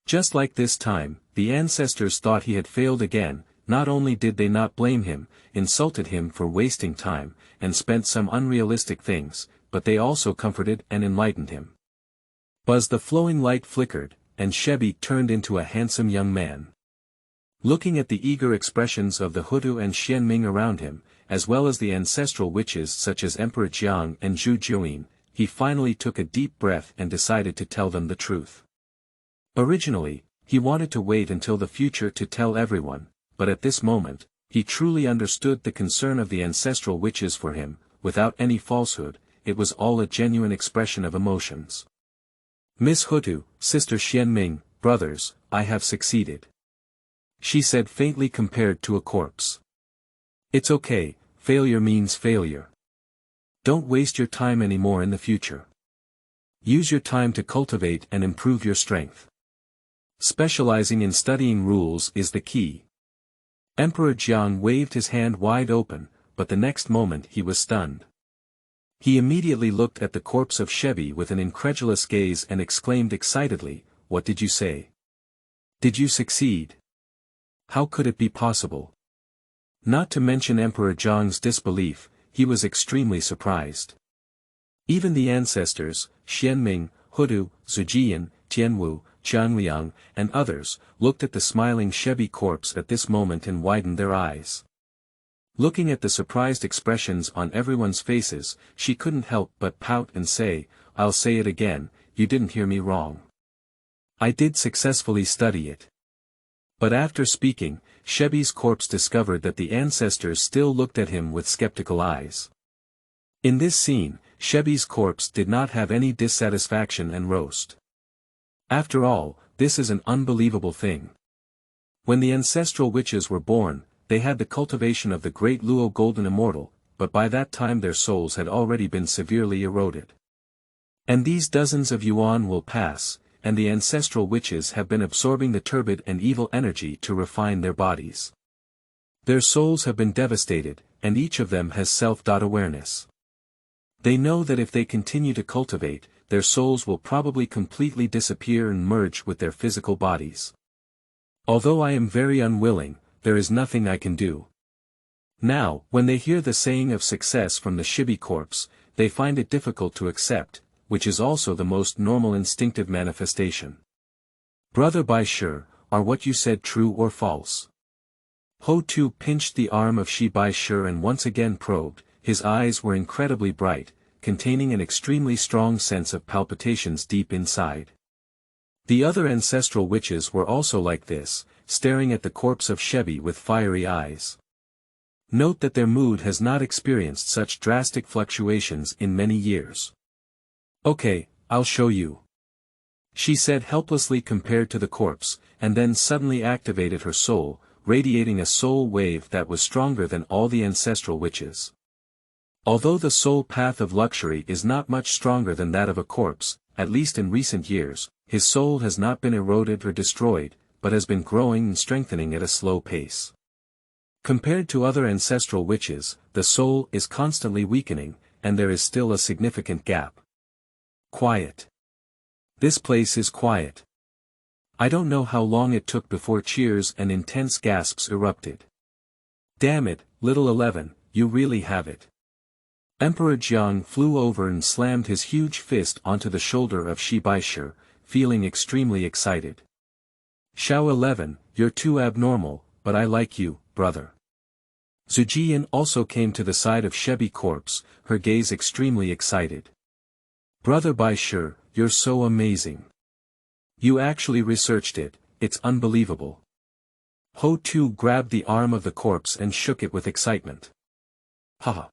Just like this time, the ancestors thought he had failed again. Not only did they not blame him, insulted him for wasting time, and spent some unrealistic things, but they also comforted and enlightened him. Buzz the flowing light flickered, and Shebi turned into a handsome young man. Looking at the eager expressions of the Houtu and Xuanming around him, as well as the ancestral witches such as Emperor Jiang and Zhu Juyin, he finally took a deep breath and decided to tell them the truth. Originally, he wanted to wait until the future to tell everyone, but at this moment, he truly understood the concern of the ancestral witches for him. Without any falsehood, it was all a genuine expression of emotions. Miss Houtu, Sister Xuanming, brothers, I have succeeded. She said faintly compared to a corpse. It's okay, failure means failure. Don't waste your time anymore in the future. Use your time to cultivate and improve your strength. Specializing in studying rules is the key. Emperor Jiang waved his hand wide open, but the next moment he was stunned. He immediately looked at the corpse of Shebi with an incredulous gaze and exclaimed excitedly, "What did you say? Did you succeed? How could it be possible?" Not to mention Emperor Jiang's disbelief, he was extremely surprised. Even the ancestors, Xuanming, Houtu, Zujian, Tianwu, Jiangliang, and others, looked at the smiling Shebi corpse at this moment and widened their eyes. Looking at the surprised expressions on everyone's faces, she couldn't help but pout and say, "I'll say it again, you didn't hear me wrong. I did successfully study it." But after speaking, Shebi's corpse discovered that the ancestors still looked at him with skeptical eyes. In this scene, Shebi's corpse did not have any dissatisfaction and roast. After all, this is an unbelievable thing. When the ancestral witches were born, they had the cultivation of the great Luo Golden Immortal, but by that time their souls had already been severely eroded. And these dozens of yuan will pass, and the ancestral witches have been absorbing the turbid and evil energy to refine their bodies. Their souls have been devastated, and each of them has self-awareness. They know that if they continue to cultivate, their souls will probably completely disappear and merge with their physical bodies. Although I am very unwilling, there is nothing I can do. Now, when they hear the saying of success from the Shibi corpse, they find it difficult to accept, which is also the most normal instinctive manifestation. Brother Bi Shi, are what you said true or false? Hou Tu pinched the arm of Bi Shi and once again probed. His eyes were incredibly bright, containing an extremely strong sense of palpitations deep inside. The other ancestral witches were also like this, staring at the corpse of Shebi with fiery eyes. Note that their mood has not experienced such drastic fluctuations in many years. Okay, I'll show you. She said helplessly compared to the corpse, and then suddenly activated her soul, radiating a soul wave that was stronger than all the ancestral witches. Although the soul path of luxury is not much stronger than that of a corpse, at least in recent years, his soul has not been eroded or destroyed, but has been growing and strengthening at a slow pace. Compared to other ancestral witches, the soul is constantly weakening, and there is still a significant gap. Quiet. This place is quiet. I don't know how long it took before cheers and intense gasps erupted. Damn it, little 11, you really have it. Emperor Jiang flew over and slammed his huge fist onto the shoulder of Bi Shi, feeling extremely excited. Xiao 11, you're too abnormal, but I like you, brother. Zujian also came to the side of Shebi corpse, her gaze extremely excited. Brother Bi Shi, you're so amazing. You actually researched it, it's unbelievable. Hou Tu grabbed the arm of the corpse and shook it with excitement. Haha.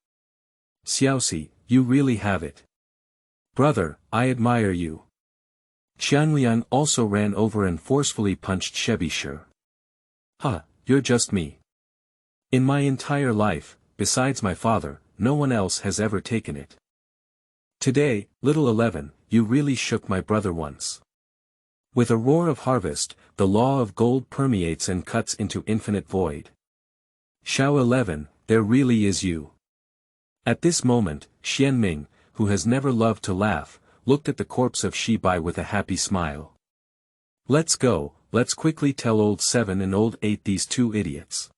Xiaoxi, you really have it. Brother, I admire you. Xuanming also ran over and forcefully punched Bi Shi. Ha, you're just me. In my entire life, besides my father, no one else has ever taken it. Today, little 11, you really shook my brother once. With a roar of harvest, the law of gold permeates and cuts into infinite void. Xiao 11, there really is you. At this moment, Xuanming, who has never loved to laugh, looked at the corpse of Bi with a happy smile. Let's go, let's quickly tell old 7 and old 8 these two idiots.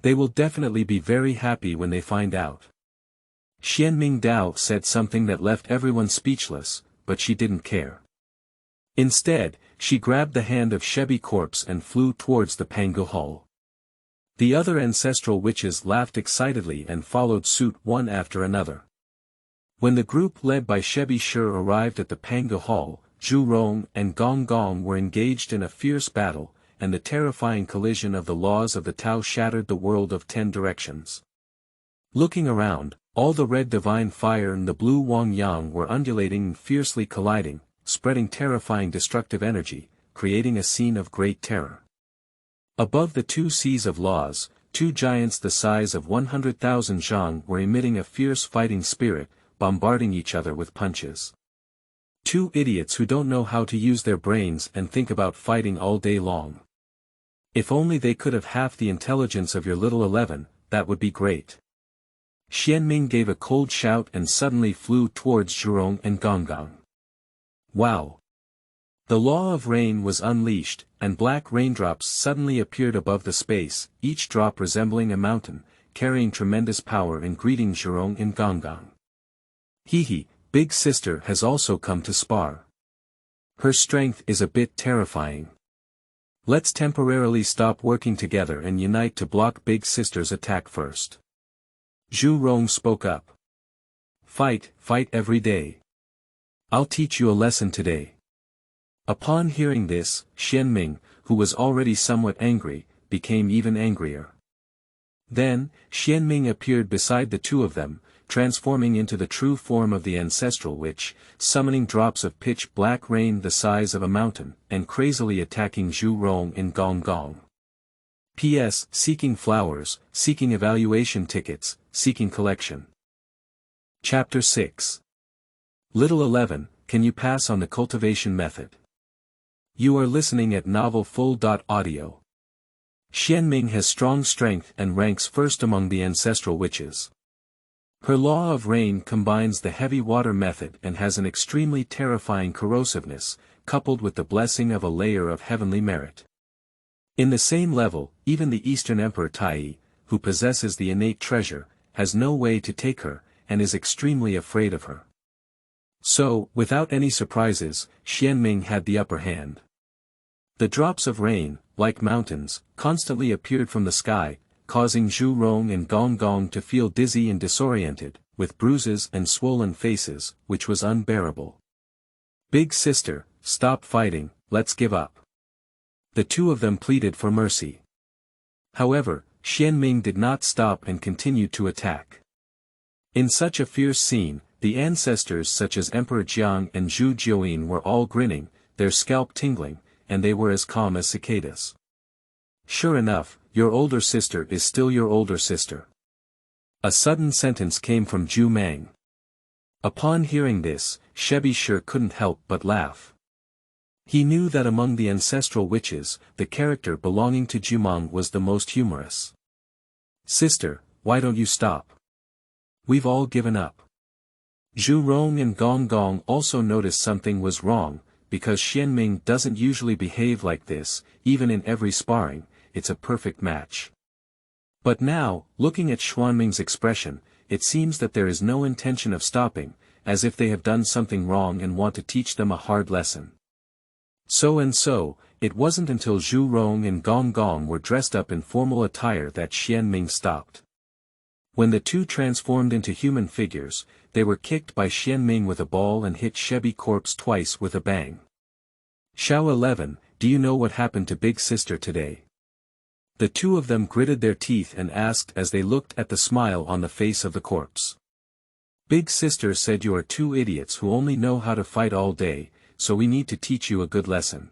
They will definitely be very happy when they find out. Xuanming Dao said something that left everyone speechless, but she didn't care. Instead, she grabbed the hand of Shebi corpse and flew towards the Pangu Hall. The other ancestral witches laughed excitedly and followed suit one after another. When the group led by Bi Shi arrived at the Pangu Hall, Rong and Gong were engaged in a fierce battle, and the terrifying collision of the laws of the Tao shattered the world of 10 directions. Looking around, all the red divine fire and the blue Wang Yang were undulating and fiercely colliding, spreading terrifying destructive energy, creating a scene of great terror. Above the 2 seas of laws, 2 giants the size of 100,000 zhang were emitting a fierce fighting spirit, bombarding each other with punches. 2 idiots who don't know how to use their brains and think about fighting all day long. If only they could have half the intelligence of your little 11, that would be great. Xuanming gave a cold shout and suddenly flew towards Rong and Gong. Wow! The law of rain was unleashed, and black raindrops suddenly appeared above the space, each drop resembling a mountain, carrying tremendous power and greeting Rong and Gong. Hee, big sister has also come to spar. Her strength is a bit terrifying. Let's temporarily stop working together and unite to block big sister's attack first. Rong spoke up. Fight every day. I'll teach you a lesson today. Upon hearing this, Xuanming, who was already somewhat angry, became even angrier. Then, Xuanming appeared beside the 2 of them, transforming into the true form of the ancestral witch, summoning drops of pitch-black rain the size of a mountain, and crazily attacking Rong and Gong. P.S. Seeking flowers, seeking evaluation tickets, seeking collection. Chapter 6. Little 11, can you pass on the cultivation method? You are listening at novelfull.audio. Xuanming has strong strength and ranks first among the ancestral witches. Her law of rain combines the heavy water method and has an extremely terrifying corrosiveness, coupled with the blessing of a layer of heavenly merit. In the same level, even the Eastern Emperor Tai, who possesses the innate treasure, has no way to take her, and is extremely afraid of her. So, without any surprises, Xuanming had the upper hand. The drops of rain, like mountains, constantly appeared from the sky, causing Zhu Rong and Gong to feel dizzy and disoriented, with bruises and swollen faces, which was unbearable. "Big sister, stop fighting, let's give up." The two of them pleaded for mercy. However, Xuanming did not stop and continued to attack. In such a fierce scene, the ancestors such as Emperor Jiang and Zhu Jiuyin were all grinning, their scalp tingling, and they were as calm as cicadas. "Sure enough, your older sister is still your older sister." A sudden sentence came from Zhu Mang. Upon hearing this, Bi Shi couldn't help but laugh. He knew that among the ancestral witches, the character belonging to Xuanming was the most humorous. "Sister, why don't you stop? We've all given up." Zhu Rong and Gong also noticed something was wrong, because Xuanming doesn't usually behave like this, even in every sparring, it's a perfect match. But now, looking at Xuanming's expression, it seems that there is no intention of stopping, as if they have done something wrong and want to teach them a hard lesson. So, it wasn't until Zhu Rong and Gong were dressed up in formal attire that Xuanming stopped. When the two transformed into human figures, they were kicked by Xuanming with a ball and hit Bi corpse twice with a bang. "Xiao 11, do you know what happened to Big Sister today?" The two of them gritted their teeth and asked as they looked at the smile on the face of the corpse. "Big Sister said you are two idiots who only know how to fight all day, so we need to teach you a good lesson."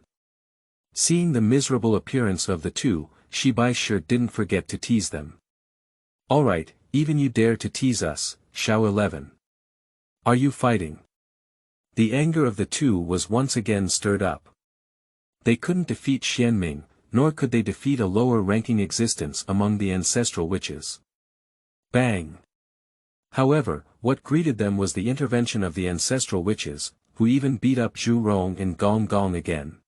Seeing the miserable appearance of the two, Bi Shi didn't forget to tease them. "Alright, even you dare to tease us, Xiao 11. Are you fighting?" The anger of the two was once again stirred up. They couldn't defeat Xuanming, nor could they defeat a lower-ranking existence among the ancestral witches. Bang! However, what greeted them was the intervention of the ancestral witches, who even beat up Zhu Rong and Gong again.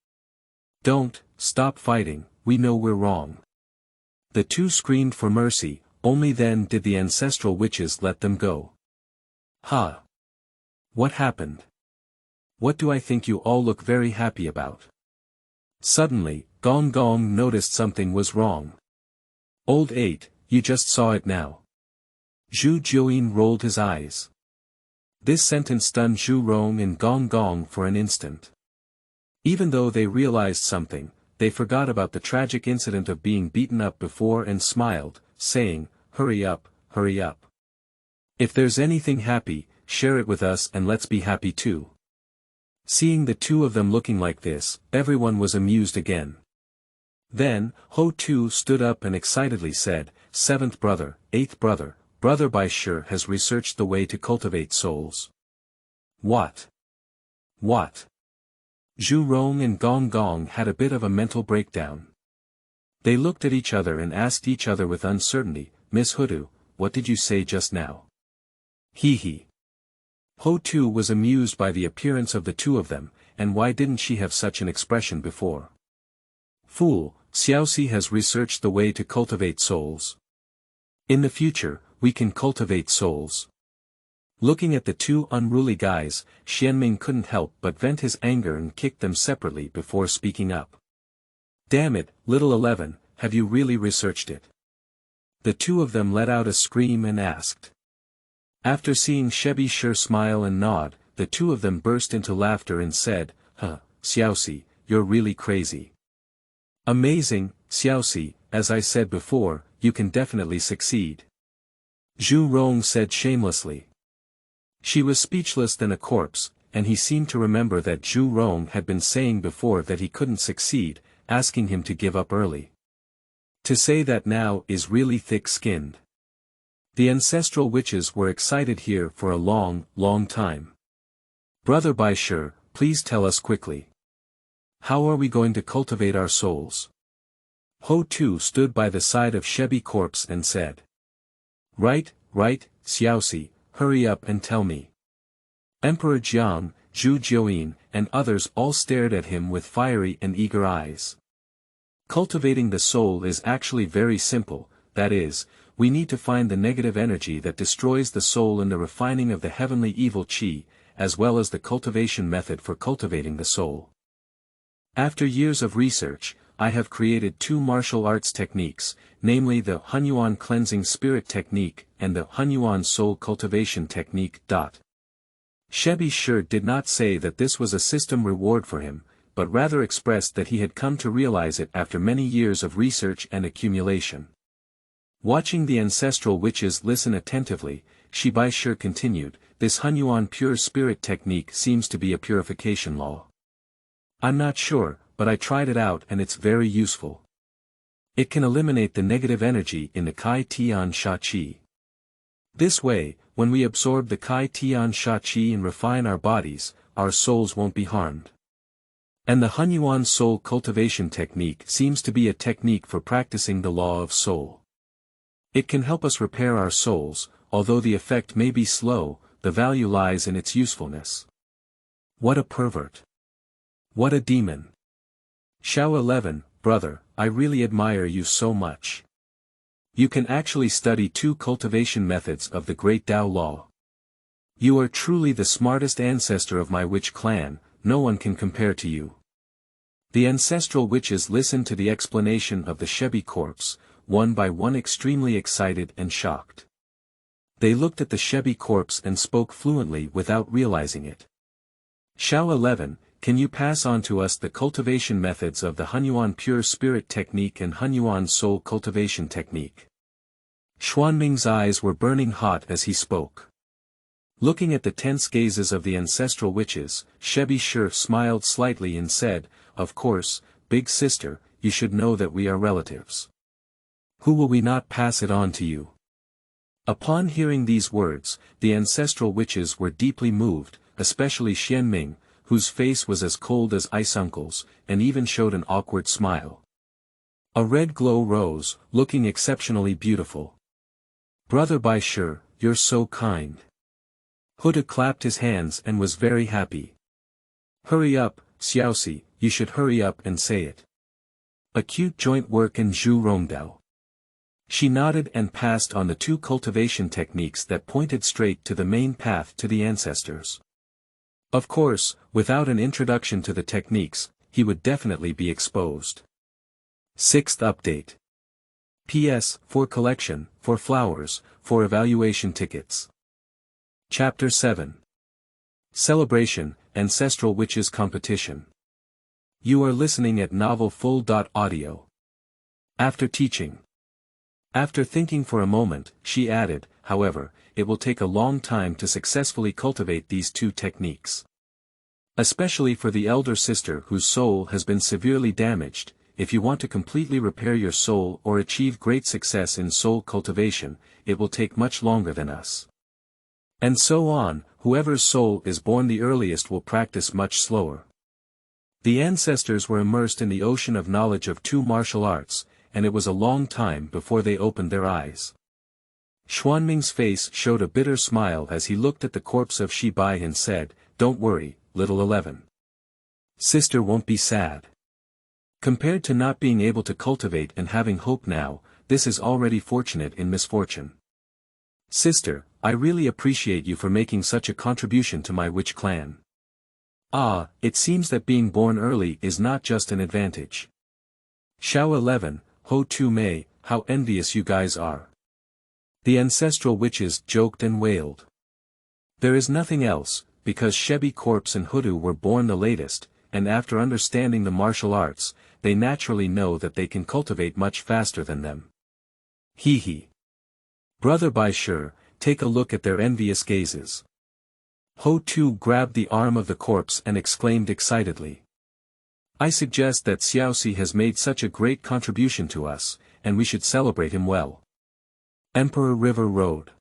"Don't, stop fighting, we know we're wrong." The two screamed for mercy, only then did the ancestral witches let them go. "Ha! What happened? What do I think you all look very happy about?" Suddenly, Gong noticed something was wrong. "Old 8, you just saw it now." Zhu Jiuyin rolled his eyes. This sentence stunned Zhu Rong and Gong for an instant. Even though they realized something, they forgot about the tragic incident of being beaten up before and smiled, saying, hurry up. If there's anything happy, share it with us and let's be happy too." Seeing the two of them looking like this, everyone was amused again. Then, Houtu stood up and excitedly said, "Seventh brother, eighth brother, Brother Bi Shi has researched the way to cultivate souls." What? Zhu Rong and Gong had a bit of a mental breakdown. They looked at each other and asked each other with uncertainty, "Miss Hutu, what did you say just now?" He. Houtu was amused by the appearance of the two of them, and why didn't she have such an expression before? "Fool, Xiaoxi has researched the way to cultivate souls. In the future, we can cultivate souls." Looking at the two unruly guys, Xuanming couldn't help but vent his anger and kicked them separately before speaking up. "Damn it, little 11, have you really researched it?" The two of them let out a scream and asked. After seeing Bi Shi smile and nod, the two of them burst into laughter and said, Xiaoxi, you're really crazy." "Amazing, Xiaoxi, as I said before, you can definitely succeed," Zhu Rong said shamelessly. She was speechless than a corpse, and he seemed to remember that Zhu Rong had been saying before that he couldn't succeed, asking him to give up early. To say that now is really thick-skinned. The ancestral witches were excited here for a long time. "Brother Bi Shi, please tell us quickly. How are we going to cultivate our souls?" Houtu stood by the side of Bi corpse and said. Right, Xiaoxi, hurry up and tell me." Emperor Jiang, Zhu Jiuyin, and others all stared at him with fiery and eager eyes. Cultivating the soul is actually very simple, that is, we need to find the negative energy that destroys the soul in the refining of the heavenly evil qi, as well as the cultivation method for cultivating the soul. After years of research, I have created 2 martial arts techniques, namely the Hunyuan Cleansing Spirit Technique and the Hunyuan Soul Cultivation Technique. Bi Shi did not say that this was a system reward for him, but rather expressed that he had come to realize it after many years of research and accumulation. Watching the ancestral witches listen attentively, Bi Shi continued, this Hunyuan pure spirit technique seems to be a purification law. I'm not sure, but I tried it out and it's very useful. It can eliminate the negative energy in the Kai Tian Sha Qi. This way, when we absorb the Kai Tian Sha Qi and refine our bodies, our souls won't be harmed. And the Hunyuan soul cultivation technique seems to be a technique for practicing the law of soul. It can help us repair our souls, although the effect may be slow, the value lies in its usefulness. What a pervert! What a demon! Shao 11, brother, I really admire you so much. You can actually study 2 cultivation methods of the great Tao law. You are truly the smartest ancestor of my witch clan, no one can compare to you. The ancestral witches listened to the explanation of the Shebi corpse, one by one extremely excited and shocked. They looked at the Shebi corpse and spoke fluently without realizing it. Shao 11, can you pass on to us the cultivation methods of the Hunyuan Pure Spirit Technique and Hunyuan Soul Cultivation Technique? Xuanming's eyes were burning hot as he spoke. Looking at the tense gazes of the ancestral witches, Bi Shi smiled slightly and said, of course, big sister, you should know that we are relatives. Who will we not pass it on to you? Upon hearing these words, the ancestral witches were deeply moved, especially Xuanming, whose face was as cold as icicles, and even showed an awkward smile. A red glow rose, looking exceptionally beautiful. Brother Bi Shi, you're so kind. Houtu clapped his hands and was very happy. Hurry up, Xiaoxi, you should hurry up and say it. Acute joint work in Zhu Rongdao. She nodded and passed on the 2 cultivation techniques that pointed straight to the main path to the ancestors. Of course, without an introduction to the techniques, he would definitely be exposed. 6th update. P.S. For collection, for flowers, for evaluation tickets. Chapter 7. Celebration, Ancestral Witches Competition. You are listening at Novel Full.audio. After teaching. After thinking for a moment, she added, however, it will take a long time to successfully cultivate these 2 techniques. Especially for the elder sister whose soul has been severely damaged, if you want to completely repair your soul or achieve great success in soul cultivation, it will take much longer than us. And so on, whoever's soul is born the earliest will practice much slower. The ancestors were immersed in the ocean of knowledge of 2 martial arts, and it was a long time before they opened their eyes. Xuanming's face showed a bitter smile as he looked at the corpse of Bi and said, don't worry, little 11. Sister won't be sad. Compared to not being able to cultivate and having hope now, this is already fortunate in misfortune. Sister, I really appreciate you for making such a contribution to my witch clan. Ah, it seems that being born early is not just an advantage. Shao 11, Hou Tu Mei, how envious you guys are. The ancestral witches joked and wailed. There is nothing else, because Shebi corpse and Houtu were born the latest, and after understanding the martial arts, they naturally know that they can cultivate much faster than them. Hee hee. Brother Bi Shi, take a look at their envious gazes. Hou Tu grabbed the arm of the corpse and exclaimed excitedly. I suggest that Xiaoxi has made such a great contribution to us, and we should celebrate him well. Emperor River Road.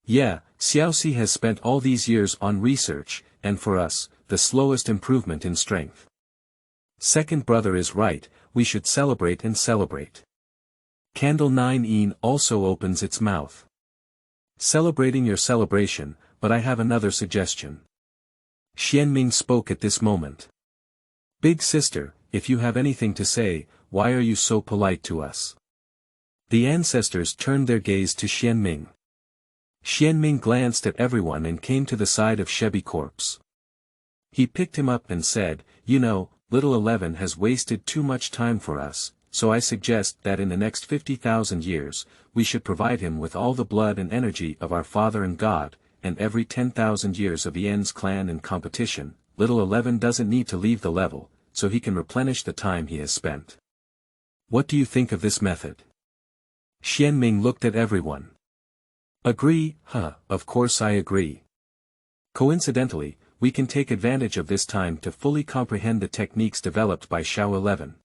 Yeah, Xiaoxi has spent all these years on research, and for us, the slowest improvement in strength. Second brother is right, we should celebrate and celebrate. Candle 9 also opens its mouth. Celebrating your celebration, but I have another suggestion. Xuanming spoke at this moment. Big sister, if you have anything to say, why are you so polite to us? The ancestors turned their gaze to Xuanming. Xuanming glanced at everyone and came to the side of Shebi corpse. He picked him up and said, you know, little 11 has wasted too much time for us, so I suggest that in the next 50,000 years, we should provide him with all the blood and energy of our father and God, and every 10,000 years of Yen's clan and competition, little 11 doesn't need to leave the level, so he can replenish the time he has spent. What do you think of this method? Xuanming looked at everyone. Agree, of course I agree. Coincidentally, we can take advantage of this time to fully comprehend the techniques developed by Shao 11.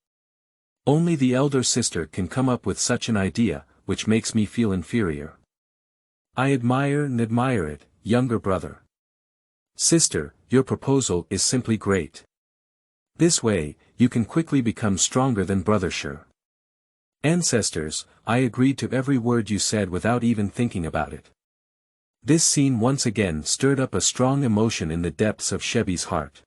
Only the elder sister can come up with such an idea, which makes me feel inferior. I admire it, younger brother. Sister, your proposal is simply great. This way, you can quickly become stronger than brother Shi. Ancestors, I agreed to every word you said without even thinking about it. This scene once again stirred up a strong emotion in the depths of Shebi's heart.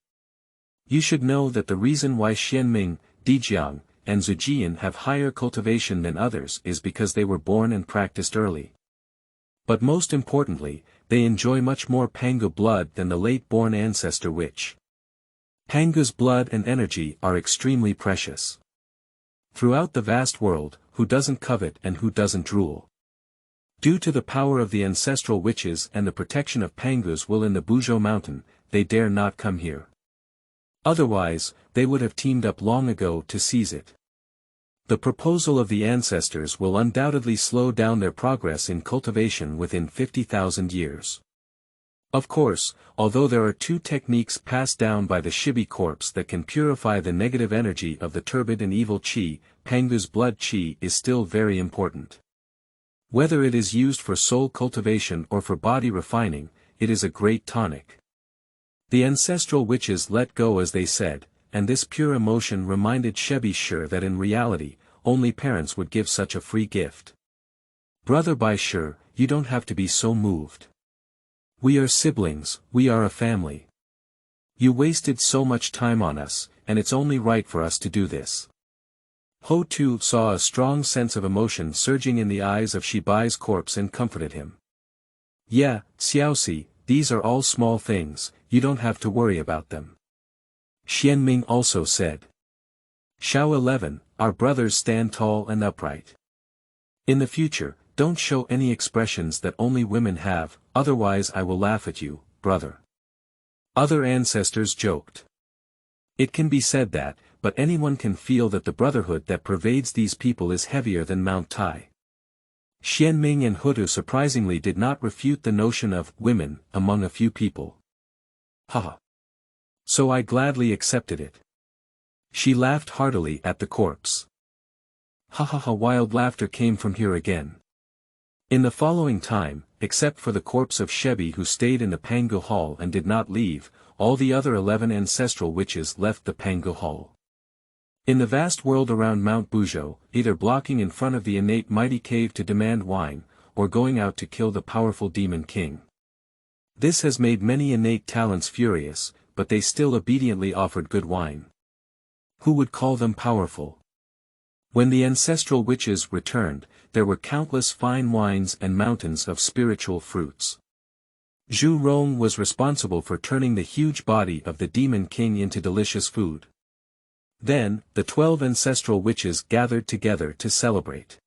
You should know that the reason why Xuanming, Dijiang, and Zujian have higher cultivation than others is because they were born and practiced early. But most importantly, they enjoy much more Pangu blood than the late-born ancestor witch. Pangu's blood and energy are extremely precious. Throughout the vast world, who doesn't covet and who doesn't drool? Due to the power of the ancestral witches and the protection of Pangu's will in the Buzhou mountain, they dare not come here. Otherwise, they would have teamed up long ago to seize it. The proposal of the ancestors will undoubtedly slow down their progress in cultivation within 50,000 years. Of course, although there are two techniques passed down by the Shibi corpse that can purify the negative energy of the turbid and evil qi, Pangu's blood qi is still very important. Whether it is used for soul cultivation or for body refining, it is a great tonic. The ancestral witches let go as they said, and this pure emotion reminded Shebi Shi that in reality, only parents would give such a free gift. Brother Bi Shi, you don't have to be so moved. We are siblings, we are a family. You wasted so much time on us, and it's only right for us to do this. Hou Tu saw a strong sense of emotion surging in the eyes of Shibai's corpse and comforted him. Yeah, Xiaoxi, these are all small things, you don't have to worry about them. Xuanming also said. Shao 11, our brothers stand tall and upright. In the future, don't show any expressions that only women have, otherwise I will laugh at you, brother. Other ancestors joked. It can be said that, but anyone can feel that the brotherhood that pervades these people is heavier than Mount Tai. Xuanming and Houtu surprisingly did not refute the notion of women among a few people. Haha. So I gladly accepted it. She laughed heartily at the corpse. Ha ha ha, wild laughter came from here again. In the following time, except for the corpse of Shebi who stayed in the Pangu Hall and did not leave, all the other 11 ancestral witches left the Pangu Hall. In the vast world around Mount Buzhou, either blocking in front of the innate mighty cave to demand wine, or going out to kill the powerful demon king. This has made many innate talents furious, but they still obediently offered good wine. Who would call them powerful? When the ancestral witches returned, there were countless fine wines and mountains of spiritual fruits. Rong was responsible for turning the huge body of the demon king into delicious food. Then, the 12 ancestral witches gathered together to celebrate.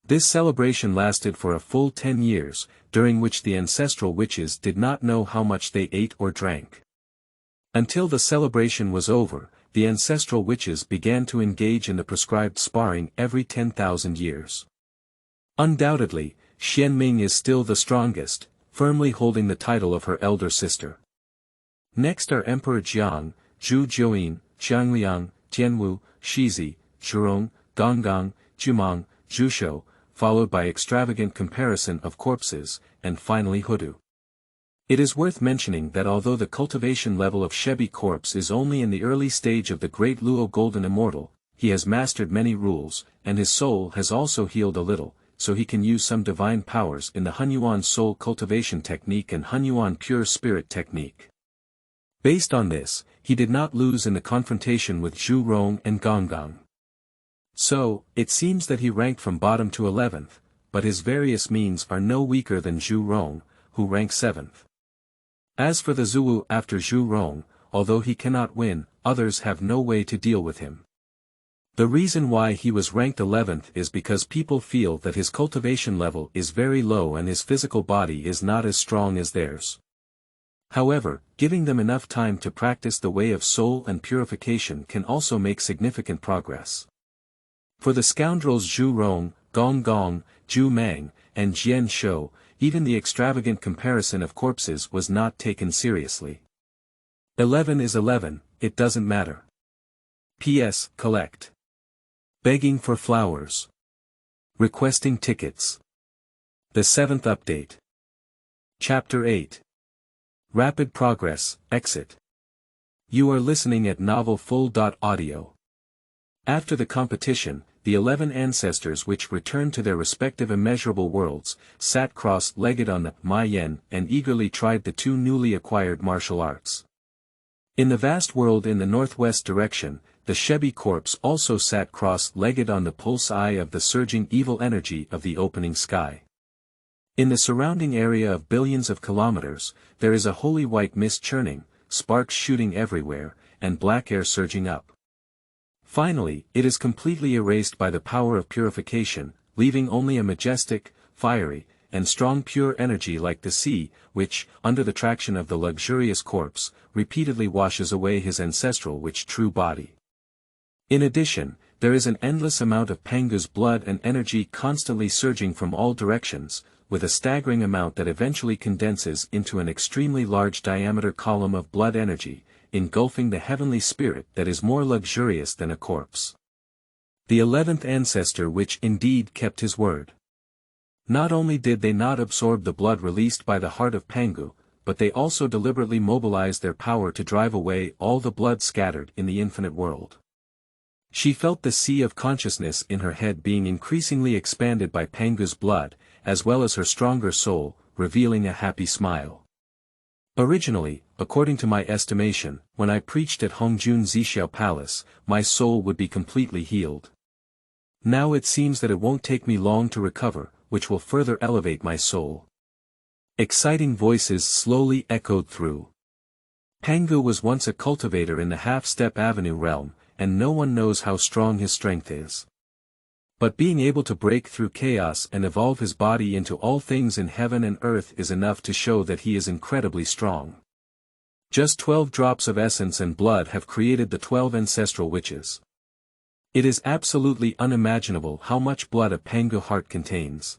This celebration lasted for a full 10 years, during which the ancestral witches did not know how much they ate or drank. Until the celebration was over, the ancestral witches began to engage in the prescribed sparring every 10,000 years. Undoubtedly, Xuanming is still the strongest, firmly holding the title of her elder sister. Next are Emperor Jiang, Zhu Jiuyin, Xiangliang, Tianwu, Shizi, Zhurong, Gong, Jumang, Zhushou, followed by extravagant comparison of corpses, and finally Houtu. It is worth mentioning that although the cultivation level of Shebi corpse is only in the early stage of the Great Luo Golden Immortal, he has mastered many rules, and his soul has also healed a little, so he can use some divine powers in the Hunyuan soul cultivation technique and Hunyuan pure spirit technique. Based on this, he did not lose in the confrontation with Zhu Rong and Gong. So, it seems that he ranked from bottom to 11th, but his various means are no weaker than Zhu Rong, who ranks 7th. As for the Zhuwu after Zhu Rong, although he cannot win, others have no way to deal with him. The reason why he was ranked 11th is because people feel that his cultivation level is very low and his physical body is not as strong as theirs. However, giving them enough time to practice the way of soul and purification can also make significant progress. For the scoundrels Zhu Rong, Gong, Zhu Mang, and Jian Shou, even the extravagant comparison of corpses was not taken seriously. 11 is 11, it doesn't matter. P.S. Collect. Begging for flowers. Requesting tickets. The 7th update. Chapter 8. Rapid Progress, Exit. You are listening at Novel Full.audio. After the competition, the 11 ancestors which returned to their respective immeasurable worlds, sat cross-legged on the Mayan and eagerly tried the 2 newly acquired martial arts. In the vast world in the northwest direction, the Shebi corpse also sat cross-legged on the pulse eye of the surging evil energy of the opening sky. In the surrounding area of billions of kilometers, there is a holy white mist churning, sparks shooting everywhere, and black air surging up. Finally, it is completely erased by the power of purification, leaving only a majestic, fiery, and strong pure energy like the sea, which, under the traction of the luxurious corpse, repeatedly washes away his ancestral witch true body. In addition, there is an endless amount of Pangu's blood and energy constantly surging from all directions, with a staggering amount that eventually condenses into an extremely large diameter column of blood energy, engulfing the heavenly spirit that is more luxurious than a corpse. The 11th ancestor which indeed kept his word. Not only did they not absorb the blood released by the heart of Pangu, but they also deliberately mobilized their power to drive away all the blood scattered in the infinite world. She felt the sea of consciousness in her head being increasingly expanded by Pangu's blood, as well as her stronger soul, revealing a happy smile. Originally, according to my estimation, when I preached at Hongjun Zixiao Palace, my soul would be completely healed. Now it seems that it won't take me long to recover, which will further elevate my soul. Exciting voices slowly echoed through. Pangu was once a cultivator in the Half-Step Avenue realm, and no one knows how strong his strength is. But being able to break through chaos and evolve his body into all things in heaven and earth is enough to show that he is incredibly strong. Just 12 drops of essence and blood have created the 12 ancestral witches. It is absolutely unimaginable how much blood a Pangu heart contains.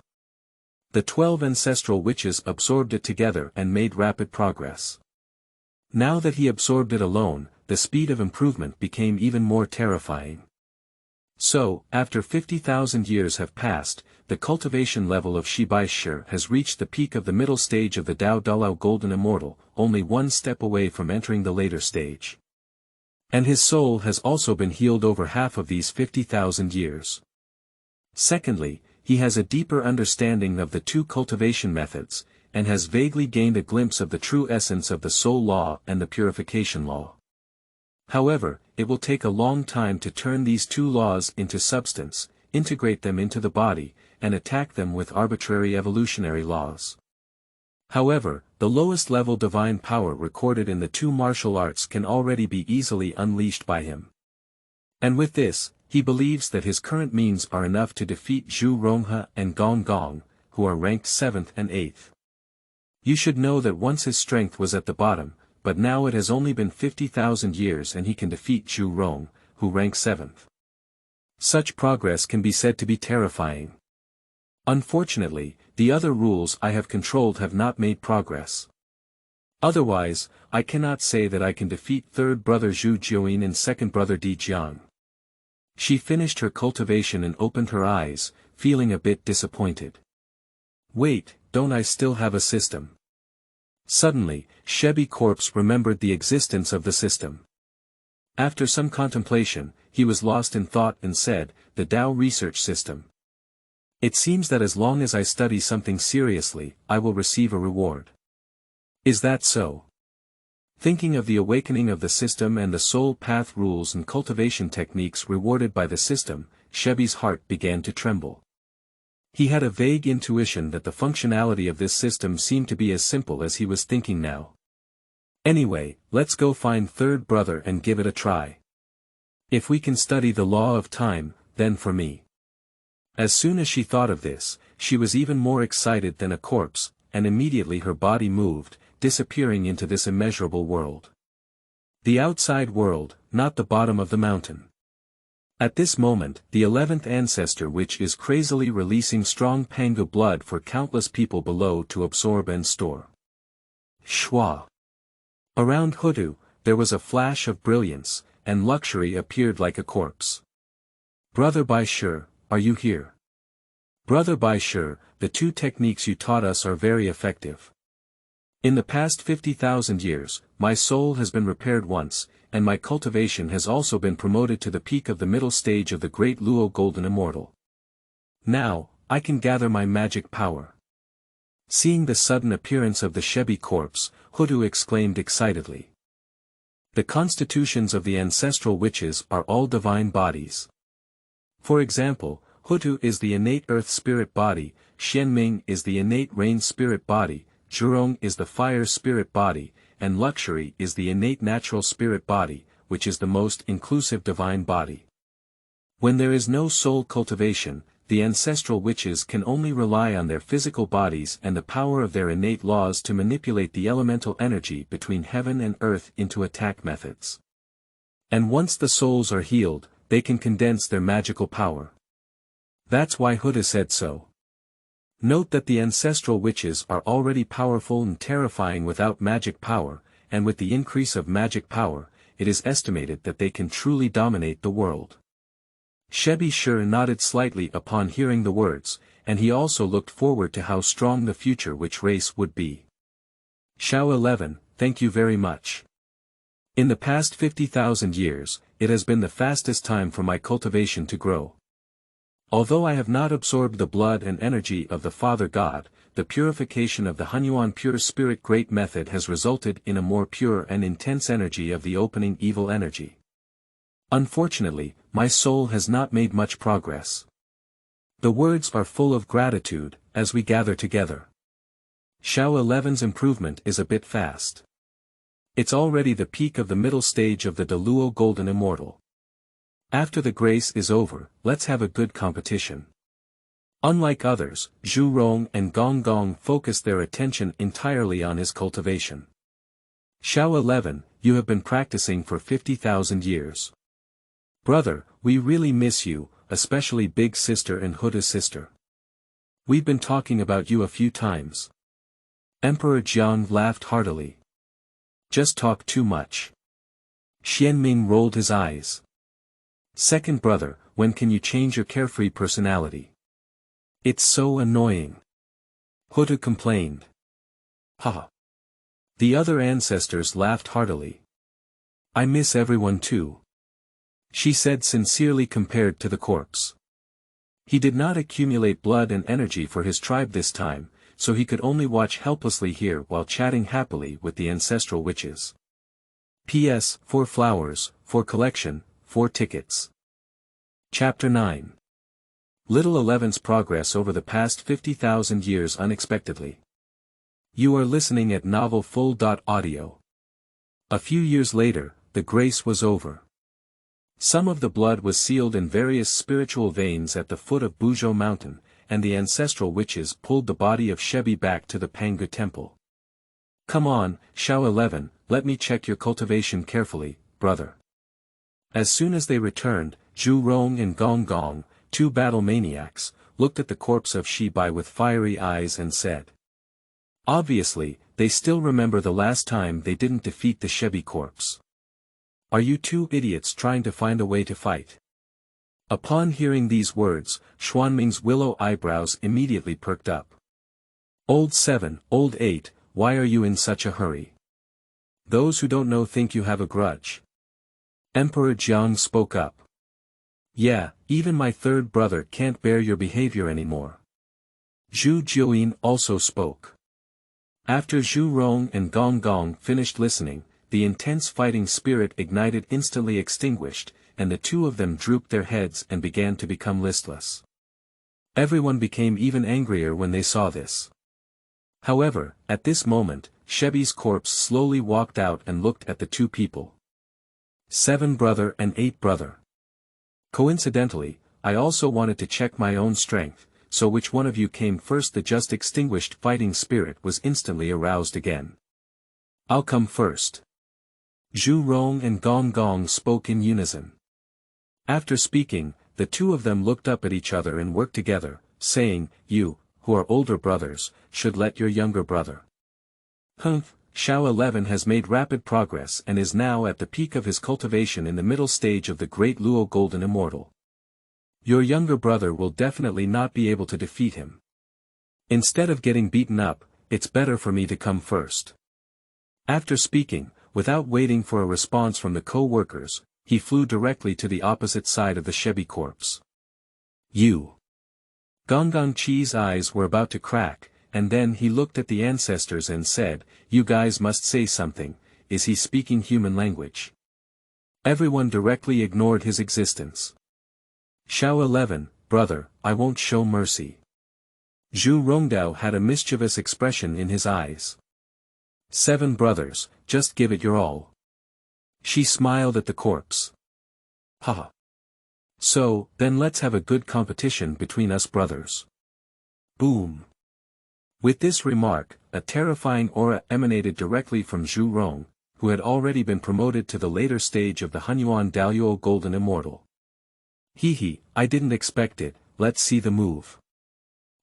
The 12 ancestral witches absorbed it together and made rapid progress. Now that he absorbed it alone, the speed of improvement became even more terrifying. So, after 50,000 years have passed, the cultivation level of Bi Shi has reached the peak of the middle stage of the Dao Dalao Golden Immortal, only one step away from entering the later stage. And his soul has also been healed over half of these 50,000 years. Secondly, he has a deeper understanding of the 2 cultivation methods, and has vaguely gained a glimpse of the true essence of the soul law and the purification law. However, it will take a long time to turn these 2 laws into substance, integrate them into the body, and attack them with arbitrary evolutionary laws. However, the lowest level divine power recorded in the 2 martial arts can already be easily unleashed by him. And with this, he believes that his current means are enough to defeat Zhu Ronghe and Gong, who are ranked 7th and 8th. You should know that once his strength was at the bottom, but now it has only been 50,000 years and he can defeat Zhu Rong, who ranks 7th. Such progress can be said to be terrifying. Unfortunately, the other rules I have controlled have not made progress. Otherwise, I cannot say that I can defeat 3rd brother Zhu Jiuyin and 2nd brother Di Jiang. She finished her cultivation and opened her eyes, feeling a bit disappointed. Wait, don't I still have a system? Suddenly, Shebi Corpse remembered the existence of the system. After some contemplation, he was lost in thought and said, the Tao research system. It seems that as long as I study something seriously, I will receive a reward. Is that so? Thinking of the awakening of the system and the soul path rules and cultivation techniques rewarded by the system, Shebi's heart began to tremble. He had a vague intuition that the functionality of this system seemed to be as simple as he was thinking now. Anyway, let's go find third brother and give it a try. If we can study the law of time, then for me. As soon as she thought of this, she was even more excited than a corpse, and immediately her body moved, disappearing into this immeasurable world. The outside world, not the bottom of the mountain. At this moment, the 11th ancestor witch is crazily releasing strong Pangu blood for countless people below to absorb and store. Shua. Around Hutu, there was a flash of brilliance, and luxury appeared like a corpse. Brother Bi Shi, are you here? Brother Bi Shi, the two techniques you taught us are very effective. In the past 50,000 years, my soul has been repaired once, and my cultivation has also been promoted to the peak of the middle stage of the great Luo Golden Immortal. Now, I can gather my magic power. Seeing the sudden appearance of the Shebi corpse, Hutu exclaimed excitedly. The constitutions of the ancestral witches are all divine bodies. For example, Hutu is the innate earth spirit body, Xuanming is the innate rain spirit body, Rong is the fire spirit body, and luxury is the innate natural spirit body, which is the most inclusive divine body. When there is no soul cultivation, the ancestral witches can only rely on their physical bodies and the power of their innate laws to manipulate the elemental energy between heaven and earth into attack methods. And once the souls are healed, they can condense their magical power. That's why Hutu said so. Note that the ancestral witches are already powerful and terrifying without magic power, and with the increase of magic power, it is estimated that they can truly dominate the world. Shebi Shi nodded slightly upon hearing the words, and he also looked forward to how strong the future witch race would be. Shao 11, thank you very much. In the past 50,000 years, it has been the fastest time for my cultivation to grow. Although I have not absorbed the blood and energy of the Father God, the purification of the Hunyuan pure spirit great method has resulted in a more pure and intense energy of the opening evil energy. Unfortunately, my soul has not made much progress. The words are full of gratitude, as we gather together. Shao 11's improvement is a bit fast. It's already the peak of the middle stage of the Luo Golden Immortal. After the grace is over, let's have a good competition. Unlike others, Zhu Rong and Gong focused their attention entirely on his cultivation. Shao 11, you have been practicing for 50,000 years. Brother, we really miss you, especially Big Sister and Hutu's sister. We've been talking about you a few times. Emperor Jiang laughed heartily. Just talk too much. Xuanming rolled his eyes. Second brother, when can you change your carefree personality? It's so annoying. Hutu complained. Haha. The other ancestors laughed heartily. I miss everyone too. She said sincerely compared to the corpse. He did not accumulate blood and energy for his tribe this time, so he could only watch helplessly here while chatting happily with the ancestral witches. P.S. 4 flowers, 4 collection, 4 tickets. Chapter 9. Little 11's progress over the past 50,000 years unexpectedly. You are listening at novelfull.audio. A few years later, the grace was over. Some of the blood was sealed in various spiritual veins at the foot of Buzhou Mountain, and the ancestral witches pulled the body of Shebi back to the Pangu temple. Come on, Shao 11, let me check your cultivation carefully, brother. As soon as they returned, Zhu Rong and Gong, two battle maniacs, looked at the corpse of Shebi with fiery eyes and said. Obviously, they still remember the last time they didn't defeat the Shebi corpse. Are you two idiots trying to find a way to fight? Upon hearing these words, Xuanming's willow eyebrows immediately perked up. Old 7, Old 8, why are you in such a hurry? Those who don't know think you have a grudge. Emperor Jiang spoke up. Yeah, even my third brother can't bear your behavior anymore. Zhu Jiuyin also spoke. After Zhu Rong and Gong finished listening, the intense fighting spirit ignited instantly extinguished, and the two of them drooped their heads and began to become listless. Everyone became even angrier when they saw this. However, at this moment, Shebi's corpse slowly walked out and looked at the two people. 7 brother and 8 brother. Coincidentally, I also wanted to check my own strength, so which one of you came first? The just extinguished fighting spirit was instantly aroused again. I'll come first. Zhu Rong and Gong spoke in unison. After speaking, the two of them looked up at each other and worked together, saying, "You, who are older brothers, should let your younger brother." Xiao 11 has made rapid progress and is now at the peak of his cultivation in the middle stage of the Great Luo Golden Immortal. Your younger brother will definitely not be able to defeat him. Instead of getting beaten up, it's better for me to come first. After speaking, without waiting for a response from the co-workers, he flew directly to the opposite side of the Shebi corpse. You. Gong Chi's eyes were about to crack, and then he looked at the ancestors and said, "You guys must say something. Is he speaking human language?" Everyone directly ignored his existence. Xiao 11, brother, I won't show mercy. Zhu Rongdao had a mischievous expression in his eyes. 7 brothers, just give it your all. She smiled at the corpse. Haha. So, then let's have a good competition between us brothers. Boom. With this remark, a terrifying aura emanated directly from Zhu Rong, who had already been promoted to the later stage of the Hunyuan Daluo Golden Immortal. Hee, I didn't expect it, let's see the move.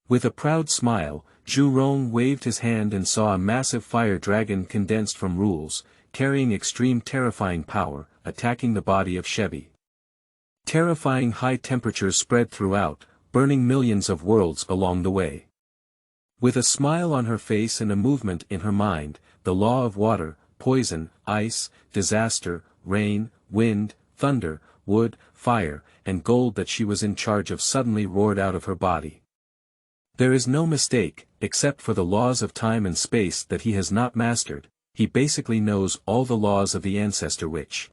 With a proud smile, Zhu Rong waved his hand and saw a massive fire dragon condensed from rules, carrying extreme terrifying power, attacking the body of Shebi. Terrifying high temperatures spread throughout, burning millions of worlds along the way. With a smile on her face and a movement in her mind, the law of water, poison, ice, disaster, rain, wind, thunder, wood, fire, and gold that she was in charge of suddenly roared out of her body. There is no mistake, except for the laws of time and space that he has not mastered. He basically knows all the laws of the Ancestor Witch.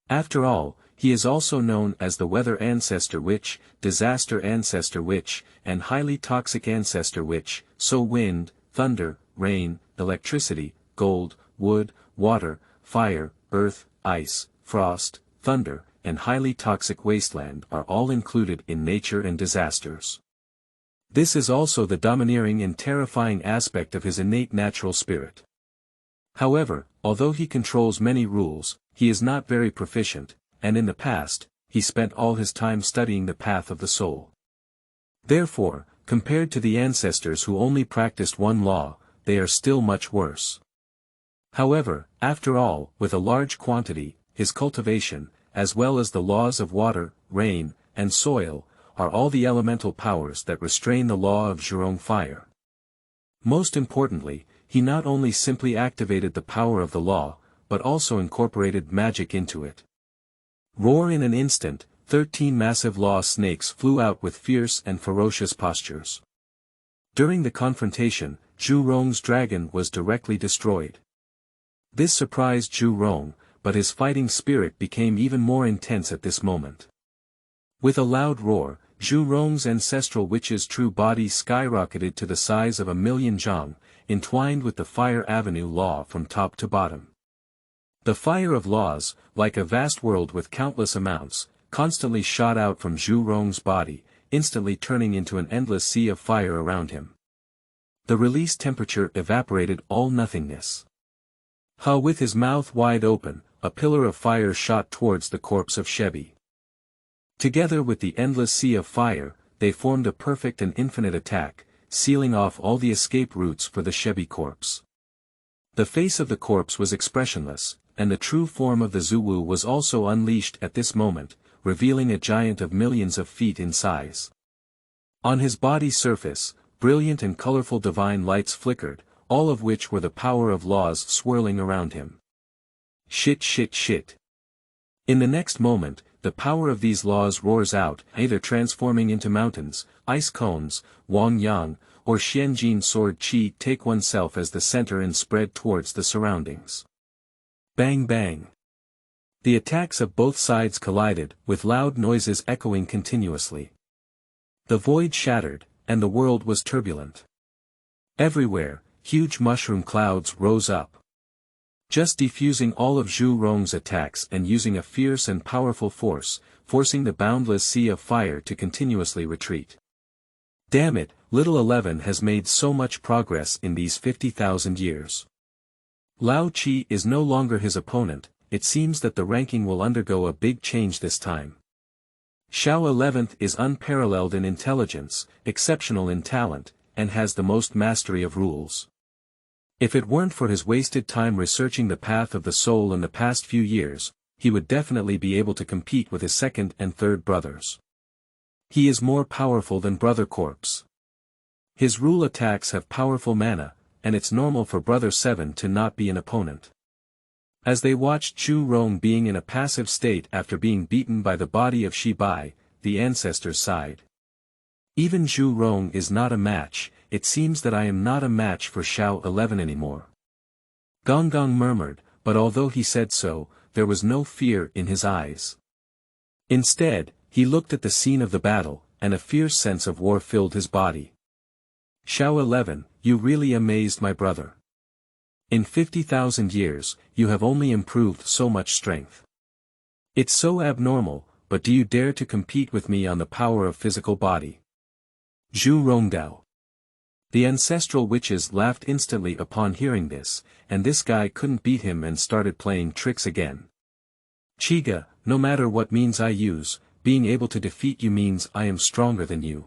After all, he is also known as the Weather Ancestor Witch, Disaster Ancestor Witch, and Highly Toxic Ancestor Witch, so wind, thunder, rain, electricity, gold, wood, water, fire, earth, ice, frost, thunder, and highly toxic wasteland are all included in nature and disasters. This is also the domineering and terrifying aspect of his innate natural spirit. However, although he controls many rules, he is not very proficient, and in the past, he spent all his time studying the path of the soul. Therefore, compared to the ancestors who only practiced one law, they are still much worse. However, after all, with a large quantity, his cultivation, as well as the laws of water, rain, and soil, are all the elemental powers that restrain the law of Zhurong fire. Most importantly, he not only simply activated the power of the law, but also incorporated magic into it. Roar in an instant, 13 massive law snakes flew out with fierce and ferocious postures. During the confrontation, Zhu Rong's dragon was directly destroyed. This surprised Zhu Rong, but his fighting spirit became even more intense at this moment. With a loud roar, Zhu Rong's ancestral witch's true body skyrocketed to the size of 1,000,000 zhang, entwined with the fire avenue law from top to bottom. The fire of laws, like a vast world with countless amounts, constantly shot out from Zhu Rong's body, instantly turning into an endless sea of fire around him. The released temperature evaporated all nothingness. With his mouth wide open, a pillar of fire shot towards the corpse of Shebi. Together with the endless sea of fire, they formed a perfect and infinite attack, sealing off all the escape routes for the Shebi corpse. The face of the corpse was expressionless, and the true form of the Zuwu was also unleashed at this moment, revealing a giant of millions of feet in size. On his body's surface, brilliant and colorful divine lights flickered, all of which were the power of laws swirling around him. Shit. In the next moment, the power of these laws roars out, either transforming into mountains, ice cones, Wang Yang, or Xianjin sword chi take oneself as the center and spread towards the surroundings. Bang bang. The attacks of both sides collided, with loud noises echoing continuously. The void shattered, and the world was turbulent. Everywhere, huge mushroom clouds rose up, just defusing all of Zhu Rong's attacks and using a fierce and powerful force, forcing the boundless sea of fire to continuously retreat. Damn it, little 11 has made so much progress in these 50,000 years. Lao Qi is no longer his opponent. It seems that the ranking will undergo a big change this time. Xiao 11th is unparalleled in intelligence, exceptional in talent, and has the most mastery of rules. If it weren't for his wasted time researching the path of the soul in the past few years, he would definitely be able to compete with his second and third brothers. He is more powerful than Brother Corpse. His rule attacks have powerful mana, and it's normal for Brother 7 to not be an opponent. As they watched Zhu Rong being in a passive state after being beaten by the body of Shi Bai, the Ancestor sighed. Even Zhu Rong is not a match. It seems that I am not a match for Xiao 11 anymore. Gong murmured, but although he said so, there was no fear in his eyes. Instead, he looked at the scene of the battle, and a fierce sense of war filled his body. Xiao 11, you really amazed my brother. In 50,000 years, you have only improved so much strength. It's so abnormal, but do you dare to compete with me on the power of physical body? Zhu Rongdao. The Ancestral Witches laughed instantly upon hearing this, and this guy couldn't beat him and started playing tricks again. Chiga, no matter what means I use, being able to defeat you means I am stronger than you.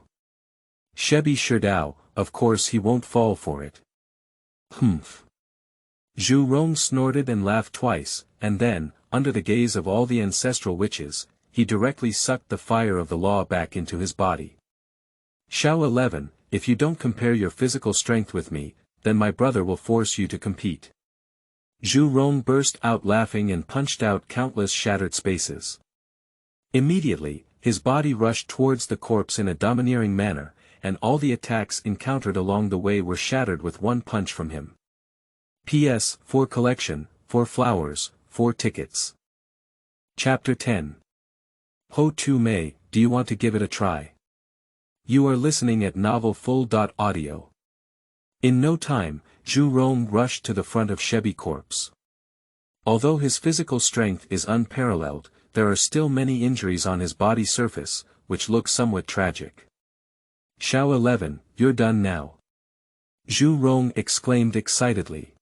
Shebi Sherdao, of course he won't fall for it. Humph. Zhu Rong snorted and laughed twice, and then, under the gaze of all the Ancestral Witches, he directly sucked the fire of the law back into his body. Xiao 11, if you don't compare your physical strength with me, then my brother will force you to compete. Zhu Rong burst out laughing and punched out countless shattered spaces. Immediately, his body rushed towards the corpse in a domineering manner, and all the attacks encountered along the way were shattered with one punch from him. P.S. 4 collection, 4 flowers, 4 tickets. Chapter 10. Hou Tu Mei, do you want to give it a try? You are listening at novelfull.audio. In no time, Zhu Rong rushed to the front of Shebi Corpse. Although his physical strength is unparalleled, there are still many injuries on his body surface, which look somewhat tragic. Xiao 11, you're done now. Zhu Rong exclaimed excitedly.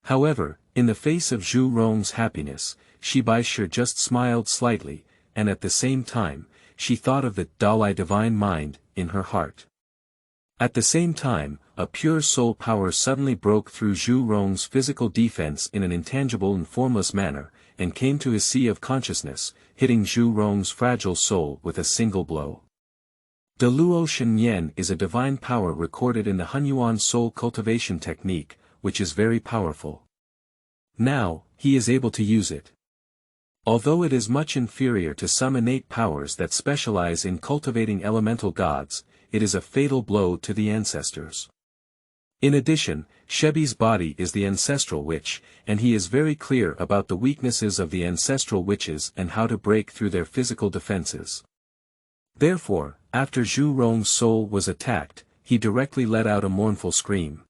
However, in the face of Zhu Rong's happiness, Shi Bai Shi just smiled slightly, and at the same time, she thought of the Dalai Divine Mind in her heart. At the same time, a pure soul power suddenly broke through Zhu Rong's physical defense in an intangible and formless manner, and came to his sea of consciousness, hitting Zhu Rong's fragile soul with a single blow. De Luo Shen Yan is a divine power recorded in the Hunyuan soul cultivation technique, which is very powerful. Now, he is able to use it. Although it is much inferior to some innate powers that specialize in cultivating elemental gods, it is a fatal blow to the ancestors. In addition, Shebi's body is the ancestral witch, and he is very clear about the weaknesses of the ancestral witches and how to break through their physical defenses. Therefore, after Zhu Rong's soul was attacked, he directly let out a mournful scream.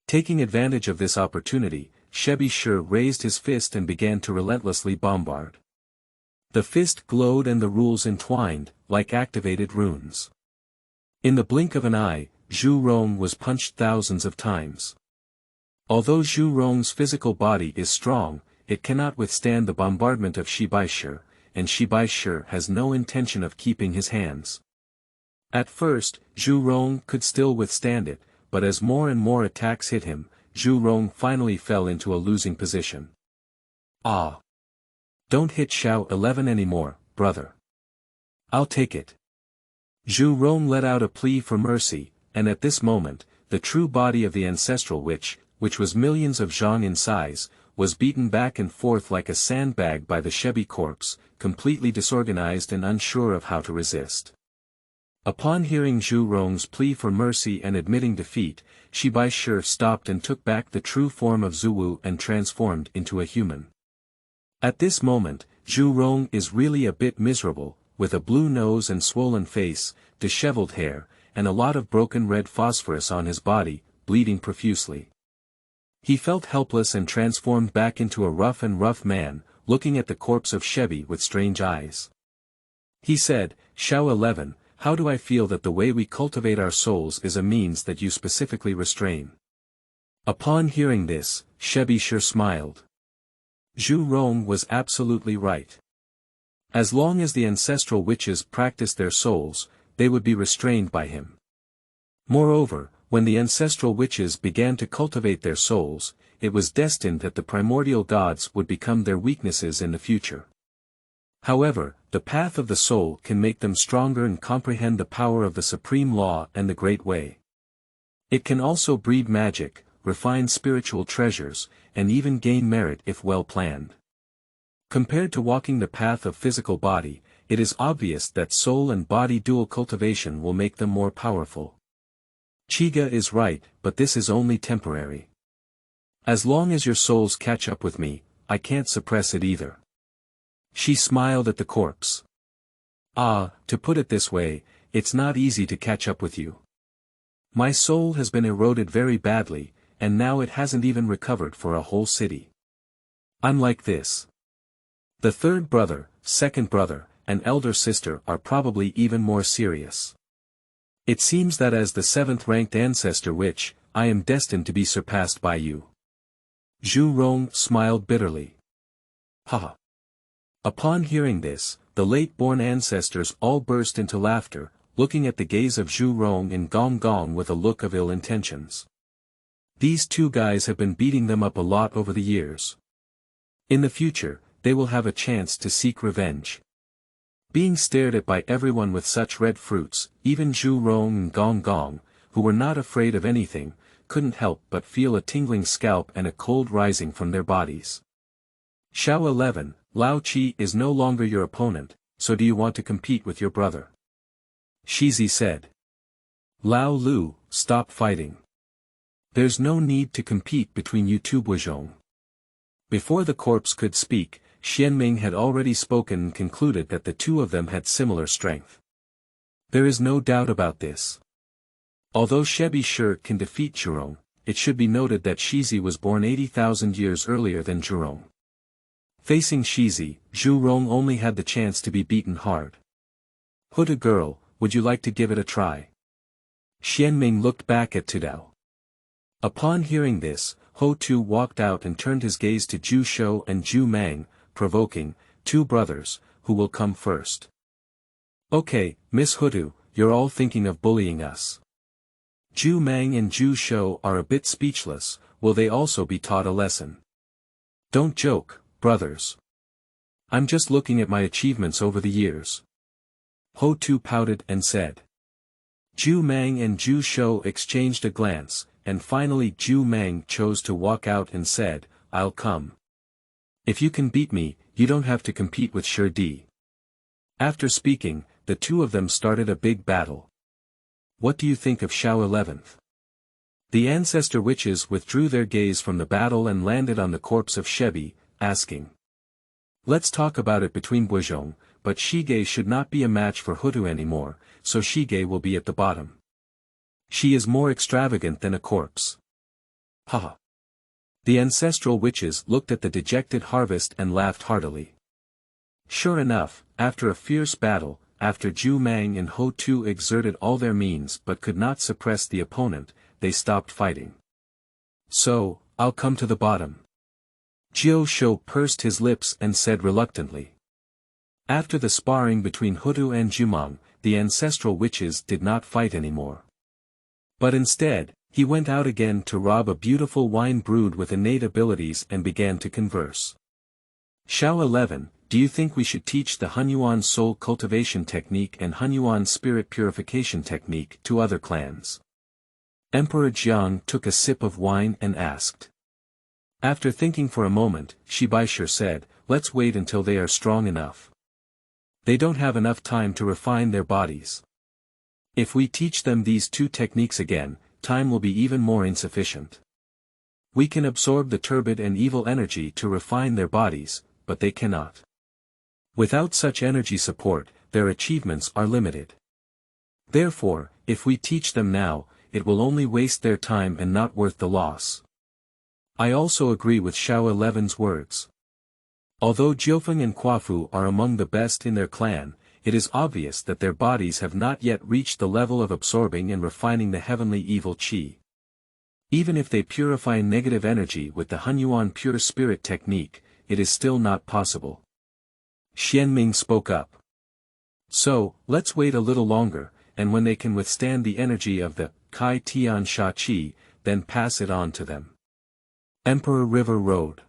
Taking advantage of this opportunity, Shebi Shi raised his fist and began to relentlessly bombard. The fist glowed and the rules entwined, like activated runes. In the blink of an eye, Zhu Rong was punched thousands of times. Although Zhu Rong's physical body is strong, it cannot withstand the bombardment of Shi Bai Shi, and Shi Bai Shi has no intention of keeping his hands. At first, Zhu Rong could still withstand it, but as more and more attacks hit him, Zhu Rong finally fell into a losing position. Ah! Don't hit Xiao 11 anymore, brother. I'll take it. Zhu Rong let out a plea for mercy, and at this moment, the true body of the ancestral witch, which was millions of zhang in size, was beaten back and forth like a sandbag by the Shebi corpse, completely disorganized and unsure of how to resist. Upon hearing Zhu Rong's plea for mercy and admitting defeat, Shi Bai Shi stopped and took back the true form of Zuwu and transformed into a human. At this moment, Zhu Rong is really a bit miserable, with a blue nose and swollen face, disheveled hair, and a lot of broken red phosphorus on his body, bleeding profusely. He felt helpless and transformed back into a rough man, looking at the corpse of Shebi with strange eyes. He said, Shao 11, how do I feel that the way we cultivate our souls is a means that you specifically restrain? Upon hearing this, Shebi sure smiled. Zhu Rong was absolutely right. As long as the ancestral witches practiced their souls, they would be restrained by him. Moreover, when the ancestral witches began to cultivate their souls, it was destined that the primordial gods would become their weaknesses in the future. However, the path of the soul can make them stronger and comprehend the power of the supreme law and the great way. It can also breed magic, refine spiritual treasures, and even gain merit if well planned. Compared to walking the path of physical body, it is obvious that soul and body dual cultivation will make them more powerful. Chiga is right, but this is only temporary. As long as your souls catch up with me, I can't suppress it either. She smiled at the corpse. Ah, to put it this way, it's not easy to catch up with you. My soul has been eroded very badly, and now it hasn't even recovered for a whole city. I'm like this. The third brother, second brother, and elder sister are probably even more serious. It seems that as the 7th-ranked ancestor witch, I am destined to be surpassed by you. Zhu Rong smiled bitterly. Haha. Upon hearing this, the late-born ancestors all burst into laughter, looking at the gaze of Zhu Rong and Gong with a look of ill intentions. These two guys have been beating them up a lot over the years. In the future, they will have a chance to seek revenge. Being stared at by everyone with such red fruits, even Zhu Rong and Gong, who were not afraid of anything, couldn't help but feel a tingling scalp and a cold rising from their bodies. Shao 11, Lao Qi is no longer your opponent, so do you want to compete with your brother? Shizi said. Lao Lu, stop fighting. There's no need to compete between you two Buzhong. Before the corpse could speak, Xuanming had already spoken and concluded that the two of them had similar strength. There is no doubt about this. Although Shebi sure can defeat Zhurong, it should be noted that Shizi was born 80,000 years earlier than Zhurong. Facing Shizi, Zhu Rong only had the chance to be beaten hard. Houtu girl, would you like to give it a try? Xuanming looked back at Tudao. Upon hearing this, Hou Tu walked out and turned his gaze to Zhu Shou and Zhu Mang, provoking, two brothers, who will come first? Okay, Miss Houtu, you're all thinking of bullying us. Zhu Mang and Zhu Shou are a bit speechless, will they also be taught a lesson? Don't joke, brothers. I'm just looking at my achievements over the years. Hou Tu pouted and said. Zhu Mang and Zhu Shou exchanged a glance, and finally Zhu Mang chose to walk out and said, I'll come. If you can beat me, you don't have to compete with Shi Di. After speaking, the two of them started a big battle. What do you think of Shao 11th? The ancestor witches withdrew their gaze from the battle and landed on the corpse of Shebi, asking. Let's talk about it between Buzhong, but Shige should not be a match for Houtu anymore, so Shige will be at the bottom. She is more extravagant than a corpse. Haha. The ancestral witches looked at the dejected harvest and laughed heartily. Sure enough, after a fierce battle, after Zhu Mang and Hou Tu exerted all their means but could not suppress the opponent, they stopped fighting. So, I'll come to the bottom. Jiu Shou pursed his lips and said reluctantly. After the sparring between Houtu and Zhumang, the ancestral witches did not fight anymore. But instead, he went out again to rob a beautiful wine brewed with innate abilities and began to converse. Shao 11, do you think we should teach the Hunyuan soul cultivation technique and Hunyuan spirit purification technique to other clans? Emperor Jiang took a sip of wine and asked. After thinking for a moment, Bi Shi said, let's wait until they are strong enough. They don't have enough time to refine their bodies. If we teach them these two techniques again, time will be even more insufficient. We can absorb the turbid and evil energy to refine their bodies, but they cannot. Without such energy support, their achievements are limited. Therefore, if we teach them now, it will only waste their time and not worth the loss. I also agree with Xiao 11's words. Although Jiufeng and Kuafu are among the best in their clan, it is obvious that their bodies have not yet reached the level of absorbing and refining the heavenly evil qi. Even if they purify negative energy with the Hunyuan pure spirit technique, it is still not possible. Xuanming spoke up. So, let's wait a little longer, and when they can withstand the energy of the Kai Tian Sha Qi, then pass it on to them. Emperor River Road.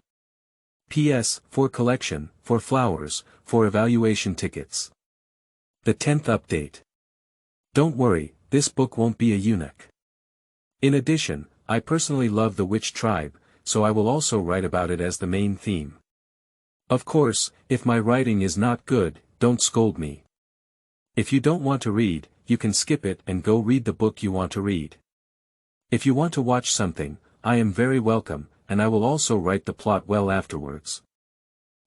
P.S. For collection, for flowers, for evaluation tickets. The 10th update. Don't worry, this book won't be a eunuch. In addition, I personally love the witch tribe, so I will also write about it as the main theme. Of course, if my writing is not good, don't scold me. If you don't want to read, you can skip it and go read the book you want to read. If you want to watch something, I am very welcome, and I will also write the plot well afterwards.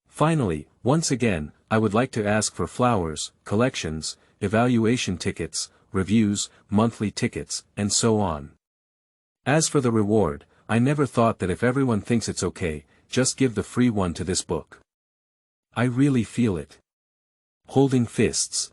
Finally, once again, I would like to ask for flowers, collections, evaluation tickets, reviews, monthly tickets, and so on. As for the reward, I never thought that if everyone thinks it's okay, just give the free one to this book. I really feel it. Holding fists.